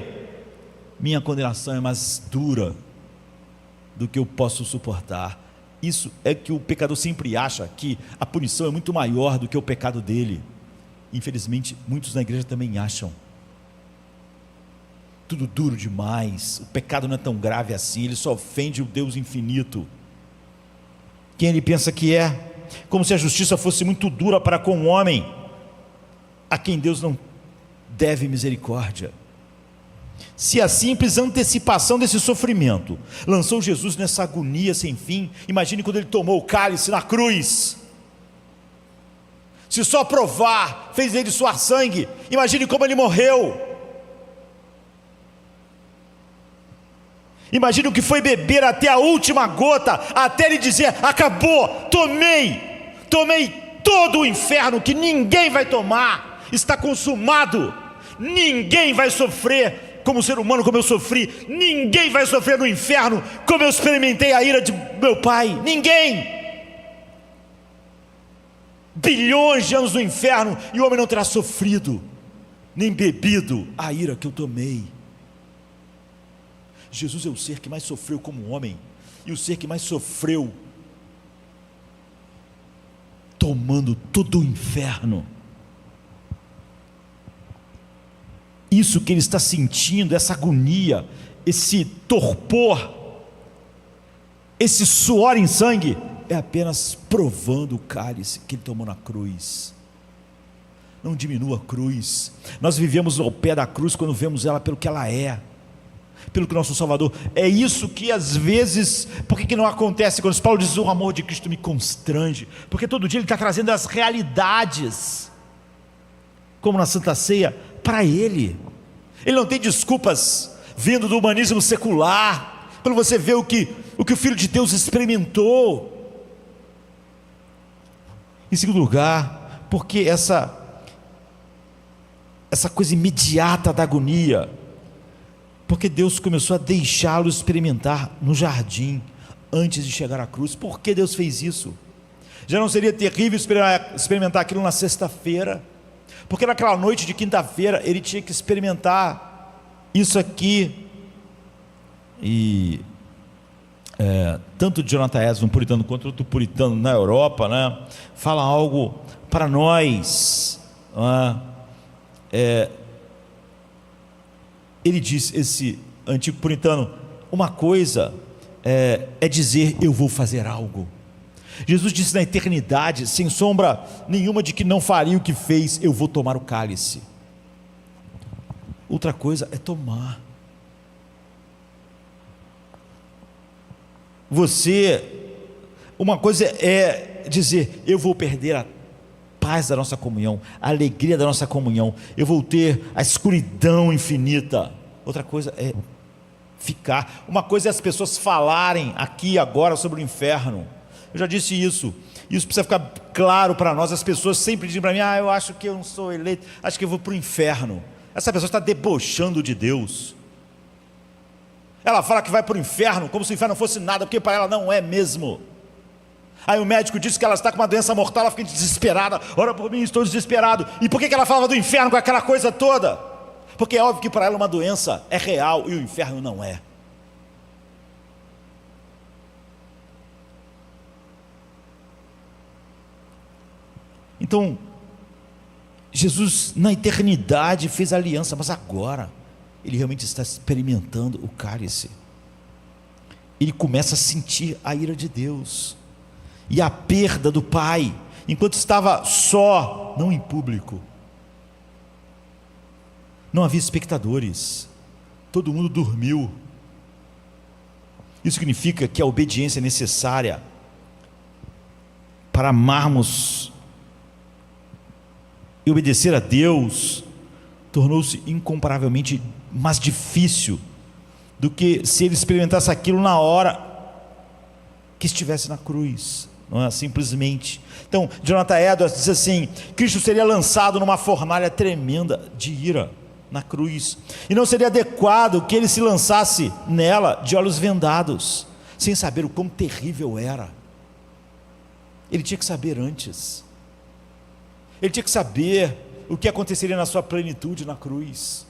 [SPEAKER 1] Minha condenação é mais dura do que eu posso suportar. Isso é que o pecador sempre acha, que a punição é muito maior do que o pecado dele. Infelizmente, muitos na igreja também acham tudo duro demais, o pecado não é tão grave assim, ele só ofende o Deus infinito. Quem ele pensa que é? Como se a justiça fosse muito dura para com o homem, a quem Deus não deve misericórdia. Se a simples antecipação desse sofrimento lançou Jesus nessa agonia sem fim, imagine quando ele tomou o cálice na cruz. Se só provar fez ele suar sangue, imagine como ele morreu. Imagine o que foi beber até a última gota, até ele dizer: acabou, tomei todo o inferno que ninguém vai tomar, está consumado. Ninguém vai sofrer como ser humano como eu sofri, ninguém vai sofrer no inferno como eu experimentei a ira de meu pai, ninguém. Bilhões de anos no inferno e o homem não terá sofrido, nem bebido a ira que eu tomei. Jesus é o ser que mais sofreu como homem, e o ser que mais sofreu tomando todo o inferno. Isso que ele está sentindo, essa agonia, esse torpor, esse suor em sangue, é apenas provando o cálice que ele tomou na cruz. Não diminua a cruz. Nós vivemos ao pé da cruz quando vemos ela pelo que ela é, pelo que nosso Salvador. É isso que às vezes, por que não acontece? Quando Paulo diz: o amor de Cristo me constrange, porque todo dia ele está trazendo as realidades, como na Santa Ceia, para ele. Ele não tem desculpas vindo do humanismo secular, para você ver o que o Filho de Deus experimentou. Em segundo lugar, porque essa coisa imediata da agonia, porque Deus começou a deixá-lo experimentar no jardim, antes de chegar à cruz. Por que Deus fez isso? Já não seria terrível experimentar aquilo na sexta-feira? Porque naquela noite de quinta-feira, ele tinha que experimentar isso aqui. E tanto Jonathan Edwards, um puritano, quanto outro puritano na Europa, né, fala algo para nós, ele diz, esse antigo puritano: uma coisa é dizer eu vou fazer algo. Jesus disse na eternidade, sem sombra nenhuma de que não faria o que fez: eu vou tomar o cálice. Outra coisa é tomar. Uma coisa é dizer eu vou perder a paz da nossa comunhão, a alegria da nossa comunhão, eu vou ter a escuridão infinita. Outra coisa é ficar. Uma coisa é as pessoas falarem aqui agora sobre o inferno. Eu já disse isso precisa ficar claro para nós. As pessoas sempre dizem para mim: eu acho que eu não sou eleito, acho que eu vou para o inferno. Essa pessoa está debochando de Deus. Ela fala que vai para o inferno como se o inferno não fosse nada, porque para ela não é mesmo. Aí o médico disse que ela está com uma doença mortal, ela fica desesperada: ora por mim, estou desesperado. E por que ela falava do inferno com aquela coisa toda? Porque é óbvio que para ela uma doença é real e o inferno não é. Então, Jesus na eternidade fez aliança, mas agora ele realmente está experimentando o cálice. Ele começa a sentir a ira de Deus e a perda do Pai, enquanto estava só, não em público. Não havia espectadores, todo mundo dormiu. Isso significa que a obediência necessária para amarmos e obedecer a Deus tornou-se incomparavelmente mais difícil do que se ele experimentasse aquilo na hora que estivesse na cruz, não é? Simplesmente. Então, Jonathan Edwards diz assim: Cristo seria lançado numa fornalha tremenda de ira na cruz, e não seria adequado que ele se lançasse nela de olhos vendados, sem saber o quão terrível era. Ele tinha que saber antes. Ele tinha que saber o que aconteceria na sua plenitude na cruz.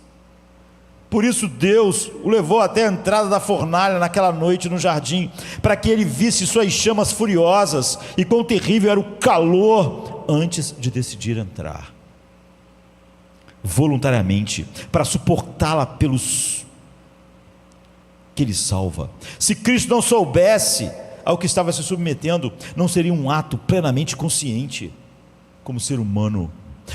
[SPEAKER 1] Por isso Deus o levou até a entrada da fornalha naquela noite no jardim, para que ele visse suas chamas furiosas e quão terrível era o calor antes de decidir entrar voluntariamente para suportá-la pelos que ele salva. Se Cristo não soubesse ao que estava se submetendo, não seria um ato plenamente consciente como ser humano.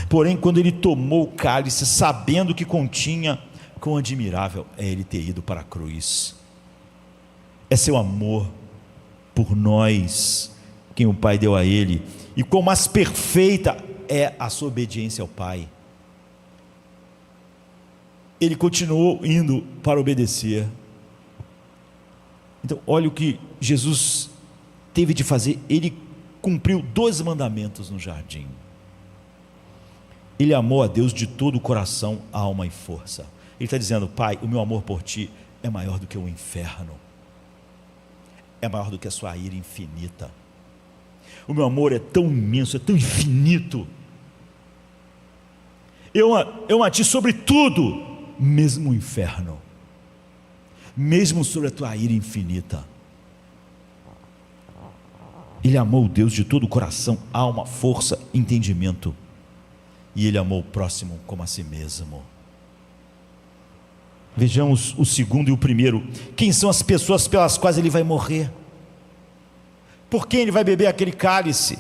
[SPEAKER 1] Porém, quando ele tomou o cálice, sabendo que continha Quão admirável é Ele ter ido para a cruz. É seu amor por nós, quem o Pai deu a Ele. E quão mais perfeita é a sua obediência ao Pai. Ele continuou indo para obedecer. Então, olha o que Jesus teve de fazer. Ele cumpriu 2 mandamentos no jardim. Ele amou a Deus de todo o coração, alma e força. Ele está dizendo: Pai, o meu amor por ti é maior do que o inferno, é maior do que a sua ira infinita. O meu amor é tão imenso, é tão infinito. Eu amo a ti sobre tudo, mesmo o inferno, mesmo sobre a tua ira infinita. Ele amou Deus de todo o coração, alma, força, entendimento. E ele amou o próximo como a si mesmo. Vejamos o segundo e o primeiro. Quem são as pessoas pelas quais ele vai morrer? Por quem ele vai beber aquele cálice?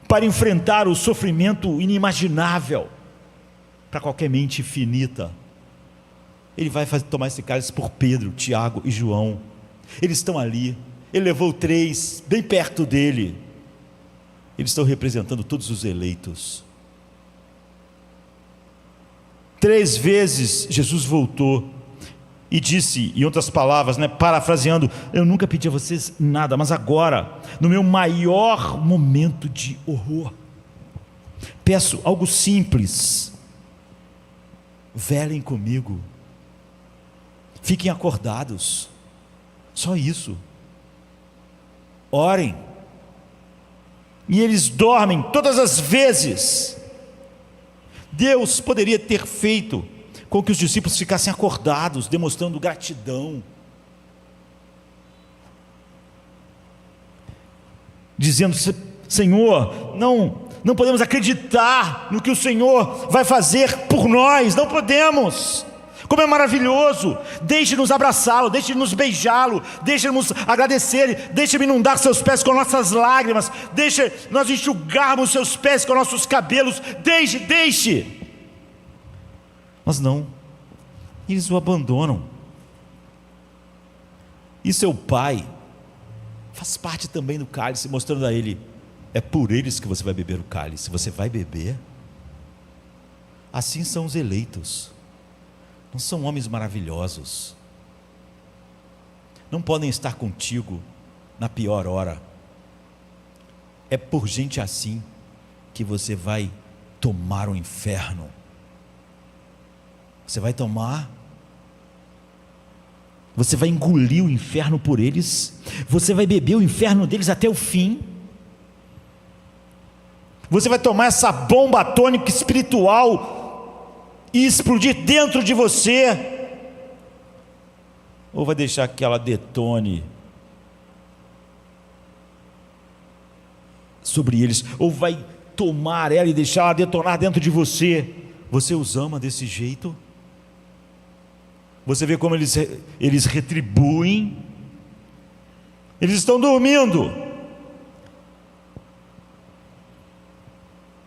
[SPEAKER 1] Para enfrentar o sofrimento inimaginável para qualquer mente finita. Ele vai tomar esse cálice por Pedro, Tiago e João. Eles estão ali. Ele levou 3 bem perto dele. Eles estão representando todos os eleitos. 3 vezes Jesus voltou e disse, em outras palavras, parafraseando: eu nunca pedi a vocês nada, mas agora, no meu maior momento de horror, peço algo simples: velem comigo, fiquem acordados, só isso, orem. E eles dormem todas as vezes. Deus poderia ter feito com que os discípulos ficassem acordados, demonstrando gratidão, dizendo: Senhor, não podemos acreditar no que o Senhor vai fazer por nós, não podemos. Como é maravilhoso, deixe-nos abraçá-lo, deixe-nos beijá-lo, deixe-nos agradecer, deixe-me inundar seus pés com nossas lágrimas, deixe nós enxugarmos seus pés com nossos cabelos, deixe. Mas não, eles o abandonam. E seu pai faz parte também do cálice, mostrando a ele: é por eles que você vai beber o cálice, você vai beber. Assim são os eleitos. Não são homens maravilhosos, não podem estar contigo na pior hora. É por gente assim que você vai tomar o inferno. Você vai tomar, você vai engolir o inferno por eles, você vai beber o inferno deles até o fim. Você vai tomar essa bomba atômica espiritual e explodir dentro de você, ou vai deixar que ela detone sobre eles, ou vai tomar ela e deixar ela detonar dentro de você. Você os ama desse jeito? Você vê como eles retribuem. Eles estão dormindo,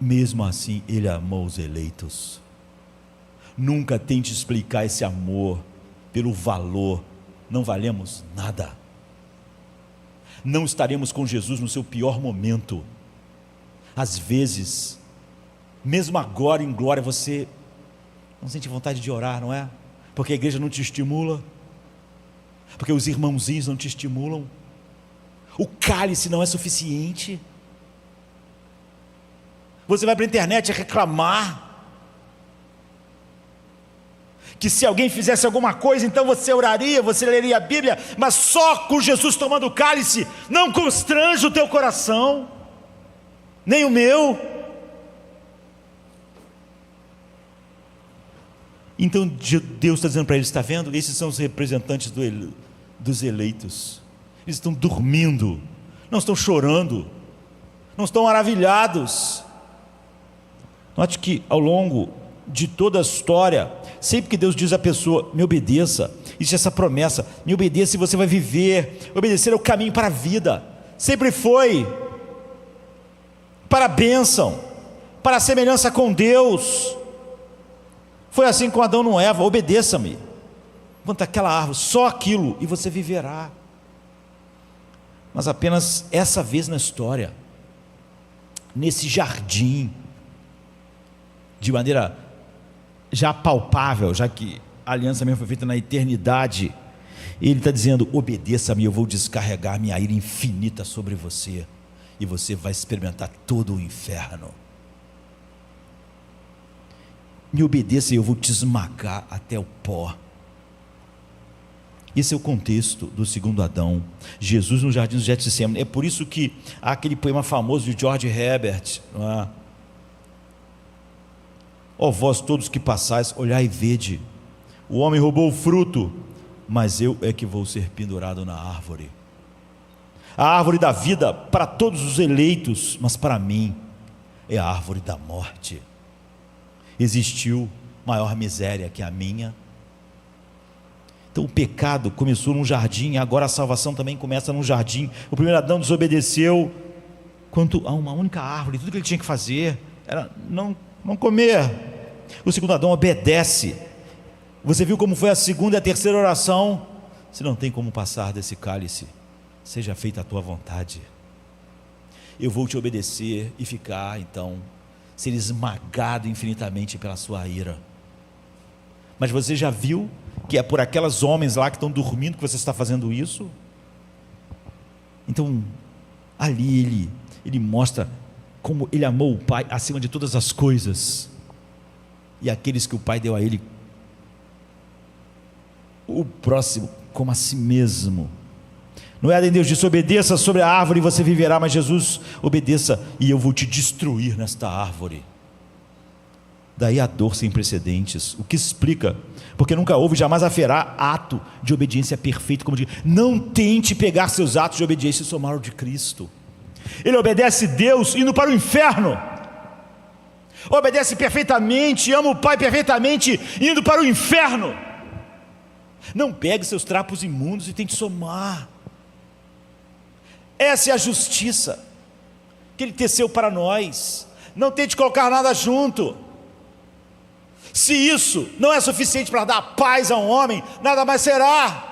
[SPEAKER 1] mesmo assim ele amou os eleitos. Nunca tente explicar esse amor pelo valor. Não valemos nada. Não estaremos com Jesus no seu pior momento. Às vezes, mesmo agora em glória, você não sente vontade de orar, não é? Porque a igreja não te estimula, porque os irmãozinhos não te estimulam, o cálice não é suficiente. Você vai para a internet reclamar que se alguém fizesse alguma coisa, então você oraria, você leria a Bíblia, mas só com Jesus tomando o cálice não constrange o teu coração, nem o meu. Então Deus está dizendo para eles: está vendo? Esses são os representantes dos eleitos. Eles estão dormindo, não estão chorando, não estão maravilhados. Note que ao longo de toda a história, sempre que Deus diz à pessoa: me obedeça, existe essa promessa: me obedeça e você vai viver. Obedecer é o caminho para a vida, sempre foi para a bênção, para a semelhança com Deus. Foi assim com Adão e Eva: obedeça-me. Quanto àquela árvore, só aquilo, e você viverá. Mas apenas essa vez na história, nesse jardim, de maneira já palpável, já que a aliança mesmo foi feita na eternidade, ele está dizendo: obedeça-me, eu vou descarregar minha ira infinita sobre você, e você vai experimentar todo o inferno. Me obedeça e eu vou te esmagar até o pó. Esse é o contexto do segundo Adão, Jesus no jardim do Getsemane. É por isso que há aquele poema famoso de George Herbert, não é? Ó vós todos que passais, olhai e vede, o homem roubou o fruto, mas eu é que vou ser pendurado na árvore. A árvore da vida para todos os eleitos, mas para mim é a árvore da morte. Existiu maior miséria que a minha? Então o pecado começou num jardim, agora a salvação também começa num jardim. O primeiro Adão desobedeceu quanto a uma única árvore. Tudo que ele tinha que fazer era não comer. O segundo Adão obedece. Você viu como foi a segunda e a terceira oração? Você não tem como passar desse cálice. Seja feita a tua vontade. Eu vou te obedecer e ficar, então, ser esmagado infinitamente pela sua ira. Mas você já viu que é por aquelas homens lá que estão dormindo que você está fazendo isso? Então, ali ele mostra como ele amou o Pai acima de todas as coisas, e aqueles que o Pai deu a ele, o próximo como a si mesmo. No Éden Deus disse: obedeça sobre a árvore e você viverá. Mas Jesus: obedeça e eu vou te destruir nesta árvore. Daí a dor sem precedentes, o que explica porque nunca houve, jamais haverá ato de obediência perfeito, como diz. Não tente pegar seus atos de obediência e somar o de Cristo. Ele obedece Deus indo para o inferno, obedece perfeitamente, ama o Pai perfeitamente, indo para o inferno. Não pegue seus trapos imundos e tente somar. Essa é a justiça que Ele teceu para nós. Não tente colocar nada junto. Se isso não é suficiente para dar paz a um homem, nada mais será.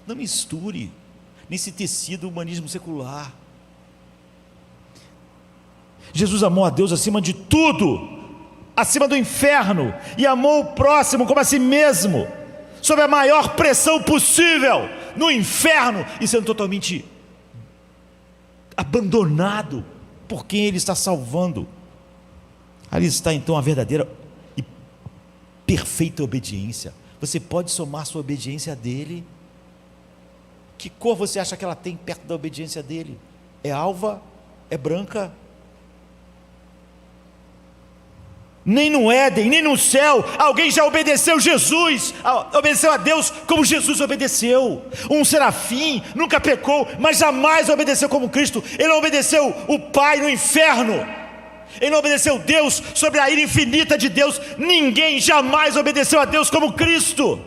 [SPEAKER 1] Não misture nesse tecido o humanismo secular. Jesus amou a Deus acima de tudo, acima do inferno, e amou o próximo como a si mesmo, sob a maior pressão possível, no inferno, e sendo totalmente abandonado por quem Ele está salvando. Ali está então a verdadeira e perfeita obediência. Você pode somar sua obediência a dele. Que cor você acha que ela tem perto da obediência dele? É alva? É branca? Nem no Éden, nem no céu, alguém já obedeceu Jesus, obedeceu a Deus como Jesus obedeceu. Um serafim nunca pecou, mas jamais obedeceu como Cristo. Ele não obedeceu o Pai no inferno, ele não obedeceu Deus sobre a ira infinita de Deus. Ninguém jamais obedeceu a Deus como Cristo.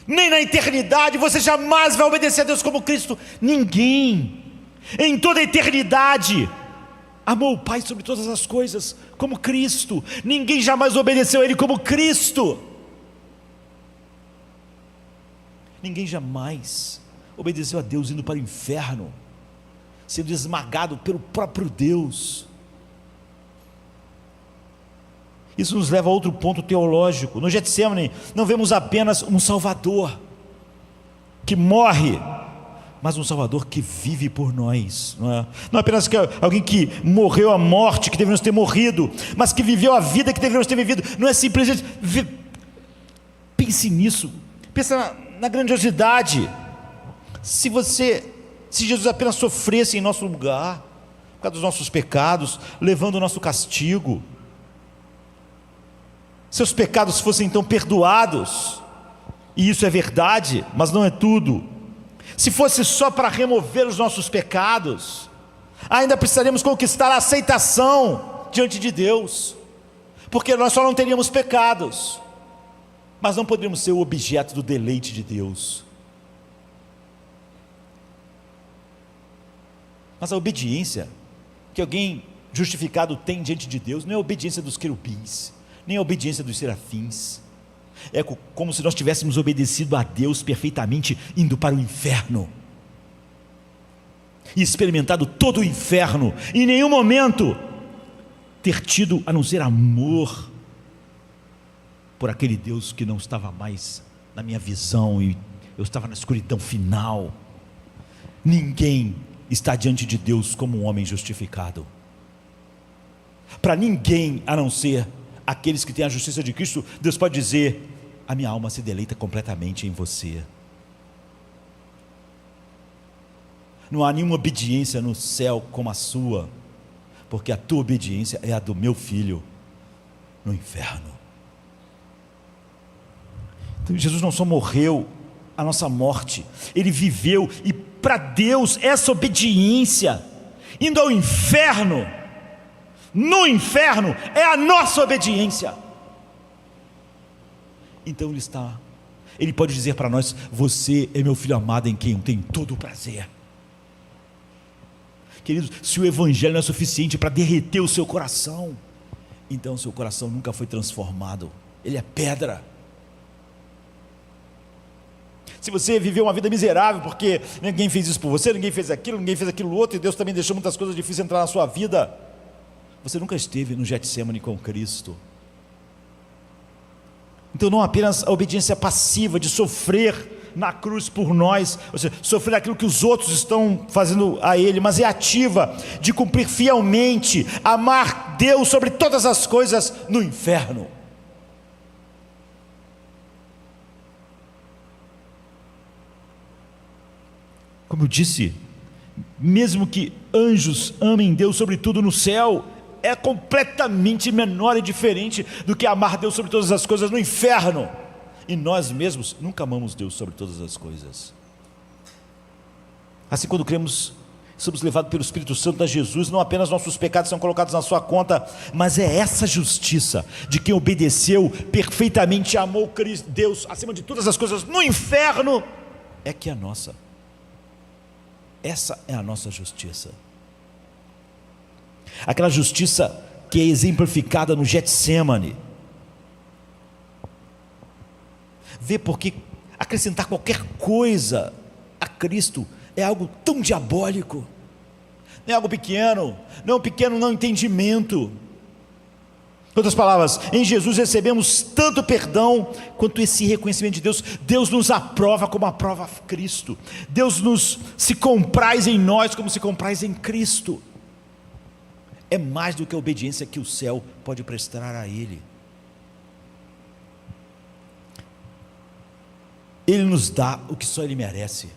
[SPEAKER 1] Nem na eternidade você jamais vai obedecer a Deus como Cristo. Ninguém em toda a eternidade amou o Pai sobre todas as coisas como Cristo. Ninguém jamais obedeceu a Ele como Cristo. Ninguém jamais obedeceu a Deus indo para o inferno, sendo esmagado pelo próprio Deus. Isso nos leva a outro ponto teológico. No Getsemane não vemos apenas um Salvador que morre, mas um Salvador que vive por nós. Não é apenas alguém que morreu a morte que deveríamos ter morrido, mas que viveu a vida que deveríamos ter vivido. Não é simplesmente pense nisso, pensa na grandiosidade. Se Jesus apenas sofresse em nosso lugar, por causa dos nossos pecados, levando o nosso castigo, seus pecados fossem então perdoados, e isso é verdade, mas não é tudo. Se fosse só para remover os nossos pecados, ainda precisaríamos conquistar a aceitação diante de Deus, porque nós só não teríamos pecados, mas não poderíamos ser o objeto do deleite de Deus. Mas a obediência que alguém justificado tem diante de Deus não é a obediência dos querubins, nem a obediência dos serafins. É como se nós tivéssemos obedecido a Deus perfeitamente, indo para o inferno e experimentado todo o inferno, e em nenhum momento ter tido a não ser amor por aquele Deus que não estava mais na minha visão, e eu estava na escuridão final. Ninguém está diante de Deus como um homem justificado. Para ninguém, a não ser aqueles que têm a justiça de Cristo, Deus pode dizer: a minha alma se deleita completamente em você. Não há nenhuma obediência no céu como a sua, porque a tua obediência é a do meu filho no inferno. Então Jesus não só morreu a nossa morte, Ele viveu, e para Deus essa obediência, indo ao inferno, no inferno, é a nossa obediência. Então Ele pode dizer para nós: você é meu filho amado, em quem eu tenho todo o prazer. Queridos, se o Evangelho não é suficiente para derreter o seu coração, então o seu coração nunca foi transformado, ele é pedra. Se você viveu uma vida miserável, porque ninguém fez isso por você, ninguém fez aquilo outro, e Deus também deixou muitas coisas difíceis entrar na sua vida, você nunca esteve no Getsemane com Cristo. Então não apenas a obediência passiva de sofrer na cruz por nós, ou seja, sofrer aquilo que os outros estão fazendo a Ele, mas é ativa de cumprir fielmente, amar Deus sobre todas as coisas no inferno. Como eu disse, mesmo que anjos amem Deus sobre tudo no céu, é completamente menor e diferente do que amar Deus sobre todas as coisas no inferno. E nós mesmos nunca amamos Deus sobre todas as coisas. Assim, quando cremos, somos levados pelo Espírito Santo a Jesus, não apenas nossos pecados são colocados na sua conta, mas é essa justiça de quem obedeceu perfeitamente, amou Deus acima de todas as coisas no inferno, é que é nossa. Essa é a nossa justiça. Aquela justiça que é exemplificada no Getsemane. Vê porque acrescentar qualquer coisa a Cristo é algo tão diabólico. Não é algo pequeno, não é um pequeno não entendimento. Em outras palavras, em Jesus recebemos tanto perdão quanto esse reconhecimento de Deus. Deus nos aprova como aprova Cristo. Deus se compraz em nós como se compraz em Cristo. É mais do que a obediência que o céu pode prestar a Ele. Ele nos dá o que só Ele merece.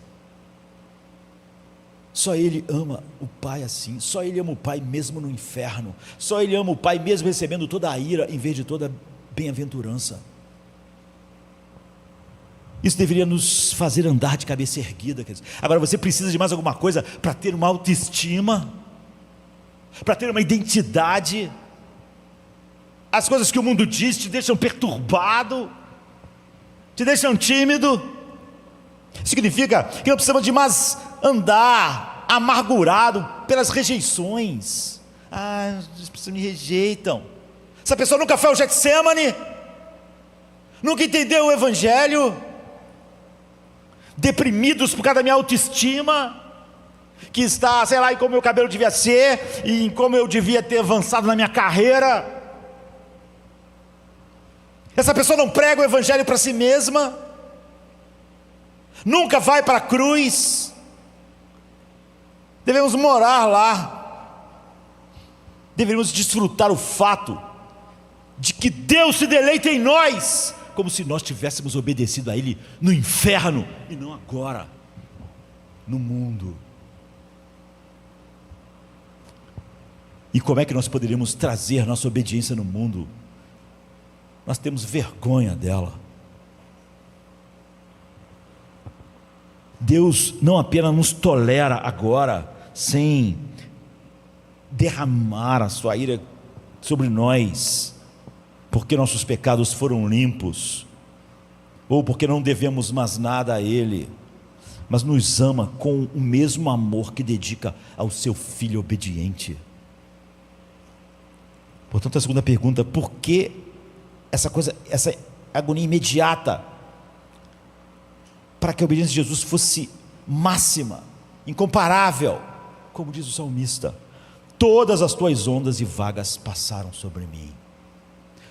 [SPEAKER 1] Só Ele ama o Pai assim. Só Ele ama o Pai mesmo no inferno. Só Ele ama o Pai mesmo recebendo toda a ira em vez de toda bem-aventurança. Isso deveria nos fazer andar de cabeça erguida. Agora, você precisa de mais alguma coisa para ter uma autoestima, para ter uma identidade? As coisas que o mundo diz te deixam perturbado, te deixam tímido. Significa que não precisamos de mais andar amargurado pelas rejeições. As pessoas me rejeitam. Essa pessoa nunca foi ao Getsemane, nunca entendeu o Evangelho, deprimidos por causa da minha autoestima, que está, sei lá, em como meu cabelo devia ser, e em como eu devia ter avançado na minha carreira. Essa pessoa não prega o Evangelho para si mesma, nunca vai para a cruz. Devemos morar lá, devemos desfrutar o fato de que Deus se deleita em nós, como se nós tivéssemos obedecido a Ele no inferno, e não agora, no mundo. E como é que nós poderíamos trazer nossa obediência no mundo? Nós temos vergonha dela. Deus não apenas nos tolera agora, sem derramar a sua ira sobre nós, porque nossos pecados foram limpos, ou porque não devemos mais nada a Ele, mas nos ama com o mesmo amor que dedica ao seu filho obediente. Portanto, a segunda pergunta: por que essa agonia imediata? Para que a obediência de Jesus fosse máxima, incomparável. Como diz o salmista: todas as tuas ondas e vagas passaram sobre mim.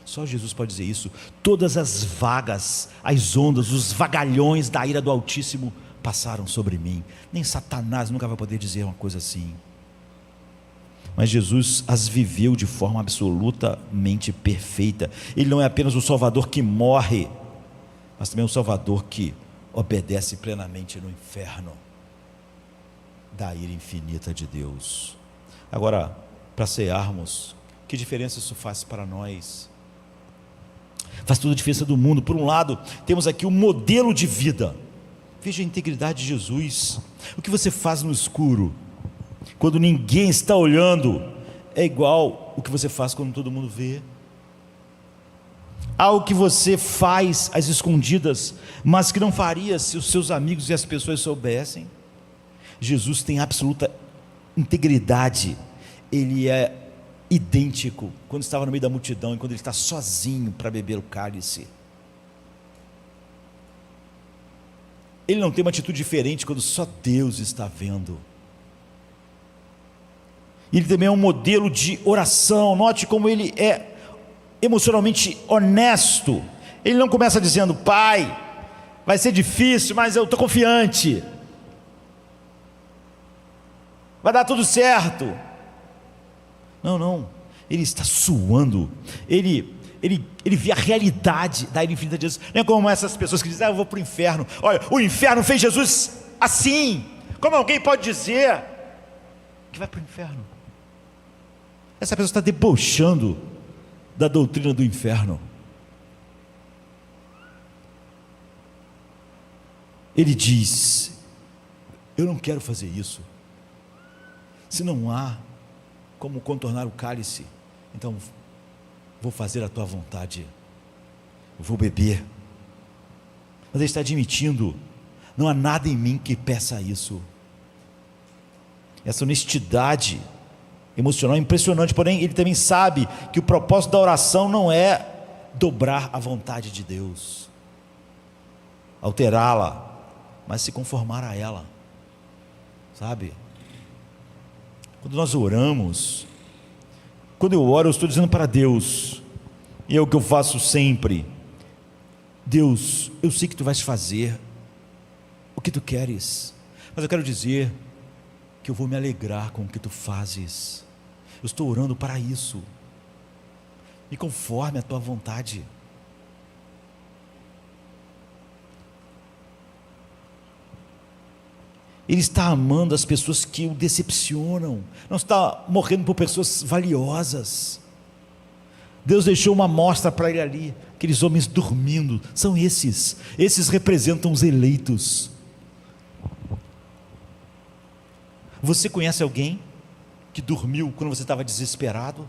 [SPEAKER 1] Só Jesus pode dizer isso. Todas as vagas, as ondas, os vagalhões da ira do Altíssimo passaram sobre mim. Nem Satanás nunca vai poder dizer uma coisa assim. Mas Jesus as viveu de forma absolutamente perfeita. Ele não é apenas o Salvador que morre, mas também o Salvador que obedece plenamente no inferno da ira infinita de Deus. Agora, para cearmos, que diferença isso faz para nós? Faz toda a diferença do mundo. Por um lado, temos aqui o modelo de vida. Veja a integridade de Jesus. O que você faz no escuro, quando ninguém está olhando, é igual o que você faz quando todo mundo vê. Algo que você faz às escondidas, mas que não faria se os seus amigos e as pessoas soubessem. Jesus tem absoluta integridade. Ele é idêntico quando estava no meio da multidão e quando ele está sozinho para beber o cálice. Ele não tem uma atitude diferente quando só Deus está vendo. Ele também é um modelo de oração. Note como ele é emocionalmente honesto. Ele não começa dizendo: Pai, vai ser difícil, mas eu estou confiante, vai dar tudo certo. Não, ele está suando. Ele vê a realidade da ira infinita de Jesus. Não é como essas pessoas que dizem: eu vou para o inferno. Olha, o inferno fez Jesus assim. Como alguém pode dizer que vai para o inferno? Essa pessoa está debochando da doutrina do inferno. Ele diz: eu não quero fazer isso. Se não há como contornar o cálice, então vou fazer a tua vontade, vou beber. Mas ele está admitindo: não há nada em mim que peça isso. Essa honestidade emocional é impressionante. Porém, ele também sabe que o propósito da oração não é dobrar a vontade de Deus, alterá-la, mas se conformar a ela. Sabe? Quando nós oramos, quando eu oro, eu estou dizendo para Deus, e é o que eu faço sempre: Deus, eu sei que tu vais fazer o que tu queres, mas eu quero dizer que eu vou me alegrar com o que tu fazes. Eu estou orando para isso. Me conforme a tua vontade. Ele está amando as pessoas que o decepcionam, não está morrendo por pessoas valiosas. Deus deixou uma amostra para ele ali, aqueles homens dormindo, são esses representam os eleitos. Você conhece alguém que dormiu quando você estava desesperado?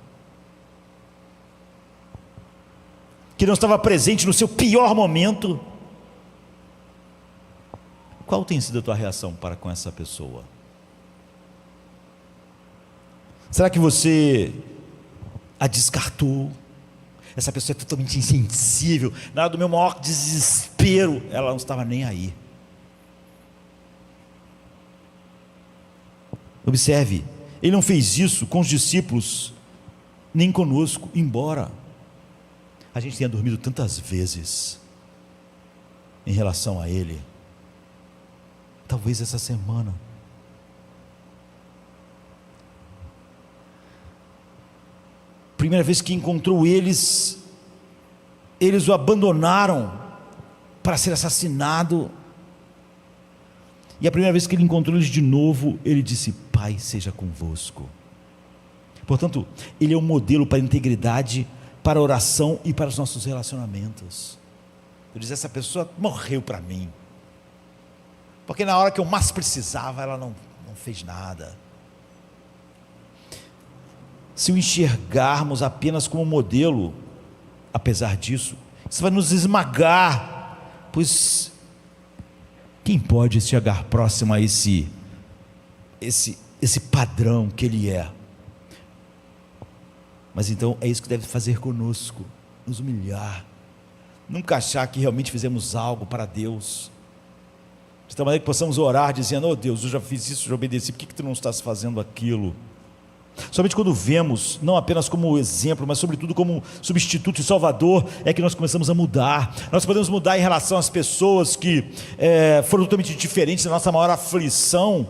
[SPEAKER 1] Que não estava presente no seu pior momento? Qual tem sido a tua reação para com essa pessoa? Será que você a descartou? Essa pessoa é totalmente insensível. Na hora do meu maior desespero, ela não estava nem aí. Observe, ele não fez isso com os discípulos, nem conosco, embora a gente tenha dormido tantas vezes em relação a ele. Talvez essa semana. Primeira vez que encontrou eles o abandonaram para ser assassinado. E a primeira vez que ele encontrou eles de novo, ele disse: Pai seja convosco. Portanto, ele é um modelo para a integridade, para a oração e para os nossos relacionamentos. Eu disse: essa pessoa morreu para mim, porque na hora que eu mais precisava, ela não fez nada. Se o enxergarmos apenas como modelo, apesar disso, isso vai nos esmagar, pois Quem pode chegar próximo a esse padrão que Ele é? Mas então é isso que deve fazer conosco, nos humilhar, nunca achar que realmente fizemos algo para Deus, de tal maneira que possamos orar dizendo: oh Deus, eu já fiz isso, já obedeci, por que tu não estás fazendo aquilo? Somente quando vemos, não apenas como exemplo, mas sobretudo como substituto e salvador, é que nós começamos a mudar. Nós podemos mudar em relação às pessoas que foram totalmente diferentes da nossa maior aflição,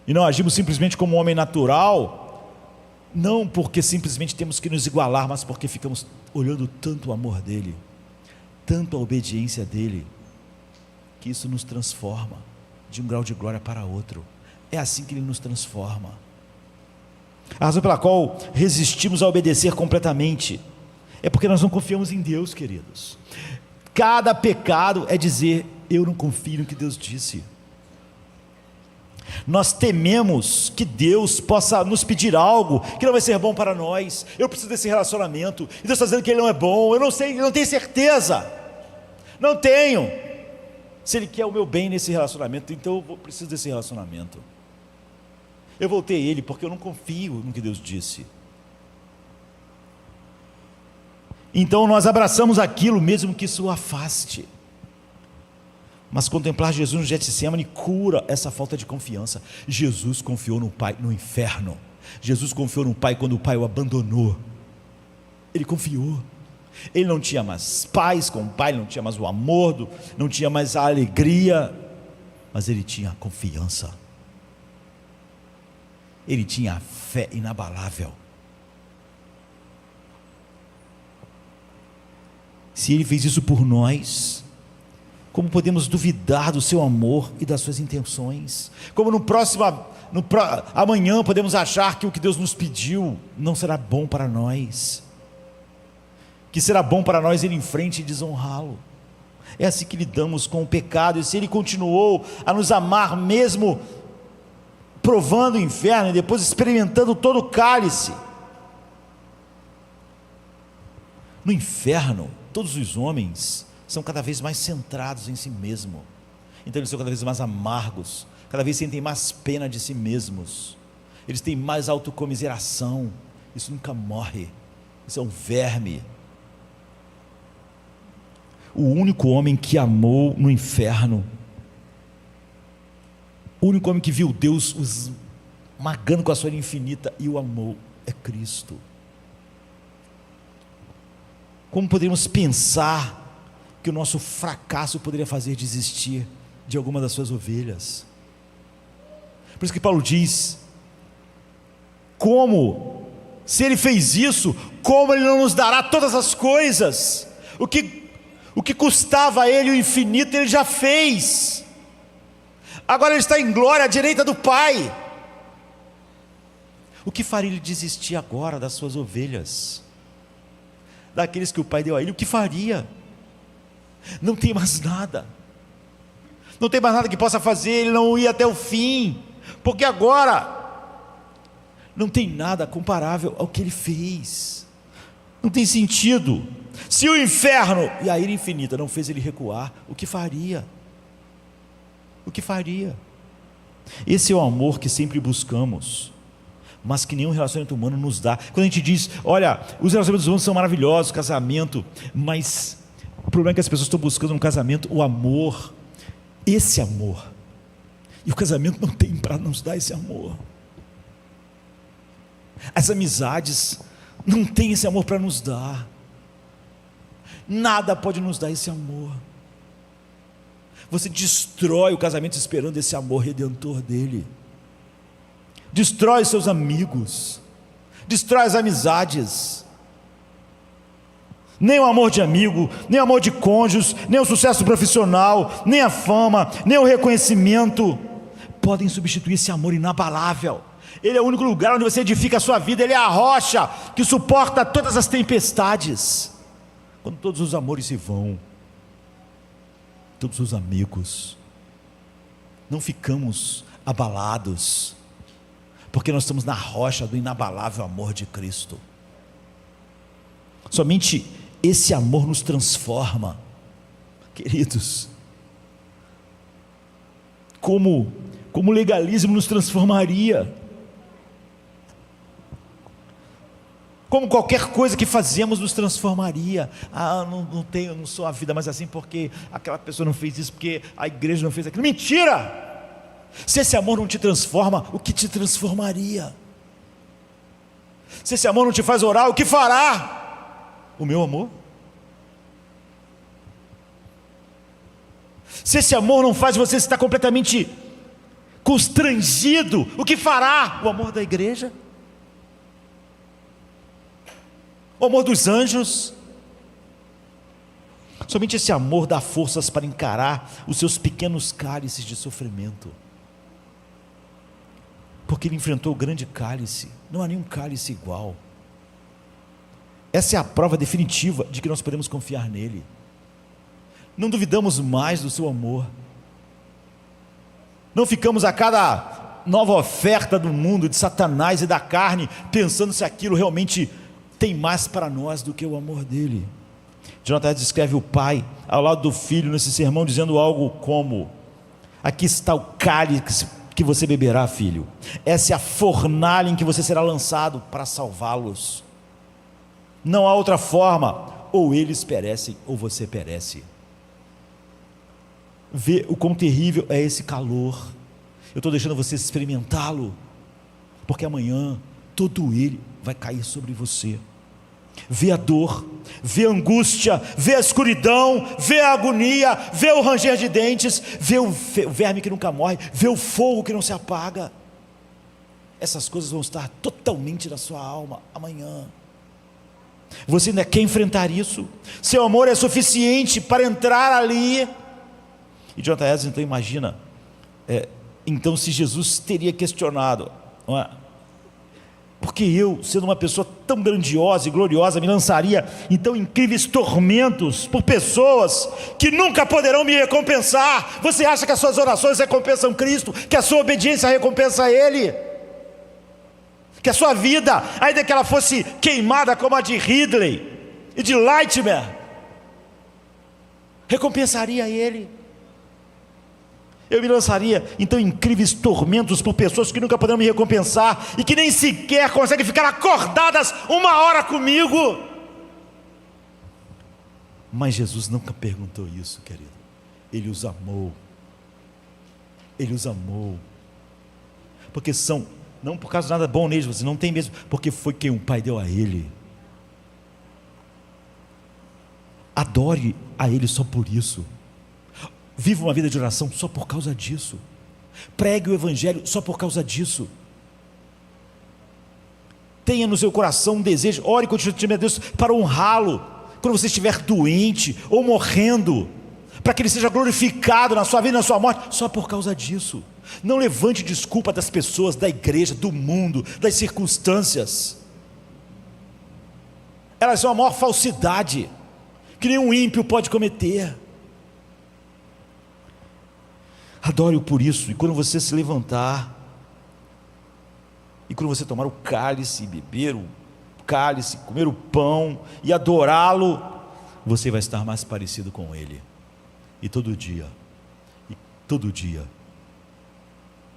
[SPEAKER 1] e não agimos simplesmente como um homem natural, não porque simplesmente temos que nos igualar, mas porque ficamos olhando tanto o amor dele, tanto a obediência dele, que isso nos transforma de um grau de glória para outro. É assim que ele nos transforma. A razão pela qual resistimos a obedecer completamente é porque nós não confiamos em Deus, queridos. Cada pecado é dizer: eu não confio no que Deus disse. Nós tememos que Deus possa nos pedir algo que não vai ser bom para nós. Eu preciso desse relacionamento, e Deus está dizendo que ele não é bom. Eu não sei, eu não tenho certeza, não tenho. Se Ele quer o meu bem nesse relacionamento, então eu preciso desse relacionamento. Eu voltei a Ele porque eu não confio no que Deus disse. Então nós abraçamos aquilo, mesmo que isso o afaste. Mas contemplar Jesus no Getsemane cura essa falta de confiança. Jesus confiou no Pai no inferno. Jesus confiou no Pai quando o Pai o abandonou. Ele confiou. Ele não tinha mais paz com o Pai, não tinha mais o amor, não tinha mais a alegria, mas ele tinha a confiança. Ele tinha a fé inabalável. Se Ele fez isso por nós, como podemos duvidar do seu amor e das suas intenções? Como amanhã podemos achar que o que Deus nos pediu não será bom para nós, que será bom para nós ir em frente e desonrá-lo? É assim que lidamos com o pecado. E se Ele continuou a nos amar, mesmo provando o inferno e depois experimentando todo o cálice, no inferno todos os homens são cada vez mais centrados em si mesmo, então eles são cada vez mais amargos, cada vez sentem mais pena de si mesmos, eles têm mais autocomiseração. Isso nunca morre, isso é um verme. O único homem que amou no inferno, o único homem que viu Deus esmagando com a sua ira infinita e o amou, é Cristo. Como poderíamos pensar que o nosso fracasso poderia fazer desistir de alguma das suas ovelhas? Por isso que Paulo diz: como, se Ele fez isso, como Ele não nos dará todas as coisas? O que custava a Ele o infinito, Ele já fez. Agora Ele está em glória à direita do Pai. O que faria Ele desistir agora das suas ovelhas, daqueles que o Pai deu a Ele? O que faria? Não tem mais nada, não tem mais nada que possa fazer Ele não ir até o fim, porque agora não tem nada comparável ao que Ele fez. Não tem sentido. Se o inferno e a ira infinita não fez Ele recuar, o que faria? O que faria? Esse é o amor que sempre buscamos, mas que nenhum relacionamento humano nos dá. Quando a gente diz: olha, os relacionamentos humanos são maravilhosos, casamento, mas o problema é que as pessoas estão buscando no casamento o amor, esse amor, e o casamento não tem para nos dar esse amor. As amizades não têm esse amor para nos dar. Nada pode nos dar esse amor. Você destrói o casamento esperando esse amor redentor dele. Destrói seus amigos, destrói as amizades. Nem o amor de amigo, nem o amor de cônjuge, nem o sucesso profissional, nem a fama, nem o reconhecimento podem substituir esse amor inabalável. Ele é o único lugar onde você edifica a sua vida. Ele é a rocha que suporta todas as tempestades. Quando todos os amores se vão, todos os amigos, não ficamos abalados, porque nós estamos na rocha do inabalável amor de Cristo. Somente esse amor nos transforma, queridos. como o legalismo nos transformaria, como qualquer coisa que fazemos nos transformaria. Eu não sou a vida mais assim porque aquela pessoa não fez isso, porque a igreja não fez aquilo. Mentira! Se esse amor não te transforma, o que te transformaria? Se esse amor não te faz orar, o que fará? O meu amor? Se esse amor não faz você estar completamente constrangido, o que fará? O amor da igreja? O amor dos anjos? Somente esse amor dá forças para encarar os seus pequenos cálices de sofrimento, porque ele enfrentou o grande cálice. Não há nenhum cálice igual. Essa é a prova definitiva de que nós podemos confiar nele. Não duvidamos mais do seu amor, não ficamos a cada nova oferta do mundo, de Satanás e da carne, pensando se aquilo realmente tem mais para nós do que o amor dele. Jonathan descreve o pai ao lado do filho nesse sermão, dizendo algo como: aqui está o cálice que você beberá, filho, essa é a fornalha em que você será lançado para salvá-los. Não há outra forma, ou eles perecem ou você perece. Vê o quão terrível é esse calor. Eu estou deixando você experimentá-lo, porque amanhã todo ele vai cair sobre você. Vê a dor, vê a angústia, vê a escuridão, vê a agonia, vê o ranger de dentes, vê o verme que nunca morre, vê o fogo que não se apaga. Essas coisas vão estar totalmente na sua alma amanhã. Você ainda quer enfrentar isso? Seu amor é suficiente para entrar ali? E Jonathan Edwards então imagina, então se Jesus teria questionado, não é? Porque eu, sendo uma pessoa tão grandiosa e gloriosa, me lançaria então incríveis tormentos por pessoas que nunca poderão me recompensar? Você acha que as suas orações recompensam Cristo? Que a sua obediência recompensa Ele? Que a sua vida, ainda que ela fosse queimada como a de Ridley e de Lightmer, recompensaria Ele? Eu me lançaria então em incríveis tormentos por pessoas que nunca poderão me recompensar e que nem sequer conseguem ficar acordadas uma hora comigo. Mas Jesus nunca perguntou isso, querido. Ele os amou. Ele os amou. Porque não por causa de nada bom neles, você não tem mesmo, porque foi quem o Pai deu a Ele. Adore a Ele só por isso. Viva uma vida de oração só por causa disso. Pregue o Evangelho só por causa disso. Tenha no seu coração um desejo, ore continuamente a Deus para honrá-lo quando você estiver doente ou morrendo, para que Ele seja glorificado na sua vida e na sua morte, só por causa disso. Não levante desculpa das pessoas, da igreja, do mundo, das circunstâncias. Elas são a maior falsidade que nenhum ímpio pode cometer. Adore-o por isso, e quando você se levantar, e quando você tomar o cálice, beber o cálice, comer o pão e adorá-lo, você vai estar mais parecido com Ele. E todo dia,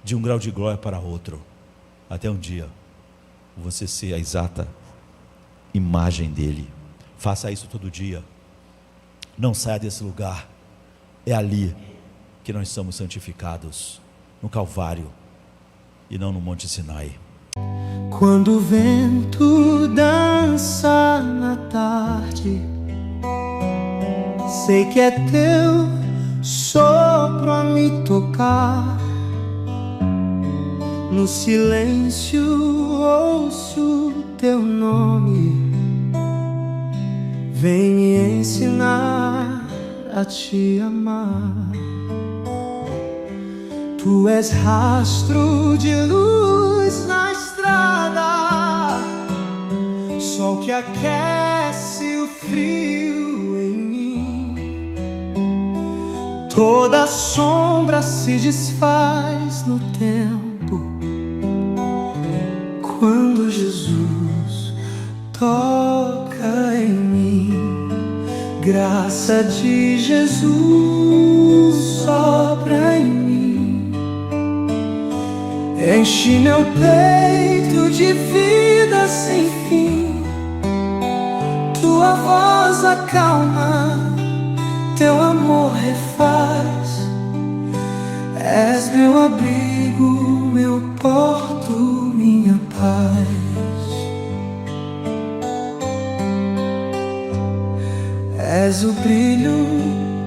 [SPEAKER 1] de um grau de glória para outro, até um dia você ser a exata imagem dele. Faça isso todo dia. Não saia desse lugar. É ali que nós somos santificados, no Calvário e não no Monte Sinai.
[SPEAKER 2] Quando o vento dança na tarde, sei que é teu sopro a me tocar. No silêncio ouço teu nome, vem me ensinar a te amar. Tu és rastro de luz na estrada, sol que aquece o frio em mim. Toda sombra se desfaz no tempo, quando Jesus toca em mim. Graça de Jesus sopra em mim, Enche meu peito de vida sem fim. Tua voz acalma, teu amor refaz. És meu abrigo, meu porto, minha paz. És o brilho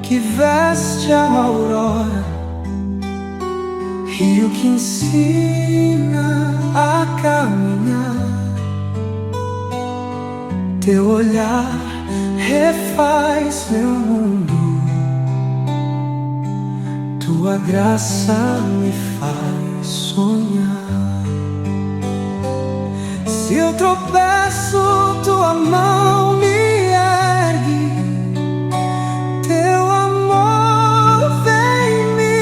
[SPEAKER 2] que veste a aurora, rio que ensina a caminhar. Teu olhar refaz meu mundo, tua graça me faz sonhar. Se eu tropeço, tua mão me ergue. Teu amor vem me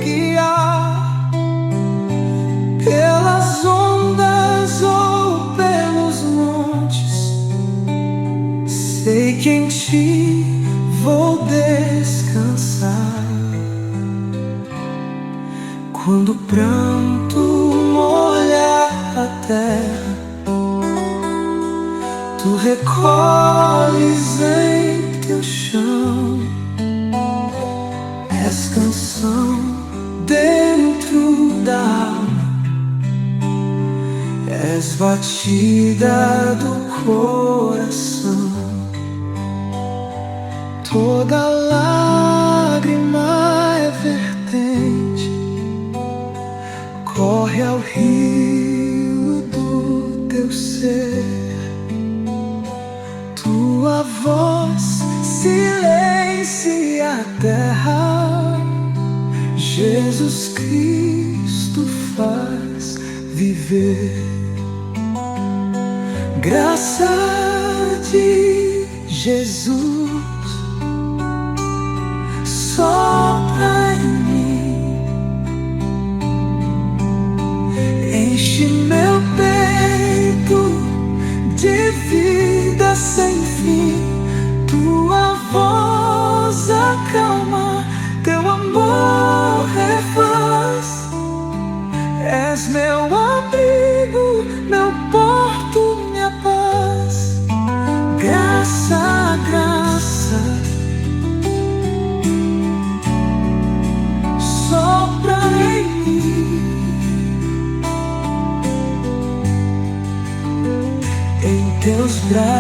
[SPEAKER 2] guiar pelas ondas ou pelos montes. Sei que em ti vou descansar. Quando o pranto molhar a terra, tu recolhes em teu chão. És canção dentro da alma, és batida do coração. Toda lágrima é vertente, corre ao rio do teu ser. Tua voz silencia a terra. Jesus Cristo faz viver. Graça de Jesus sopra em mim. Enche meu peito de vida sem fim. Tua voz acalma, teu amor refaz. És meu abrigo, meu porto, minha paz. Graça, graça sopra em mim. Em teus braços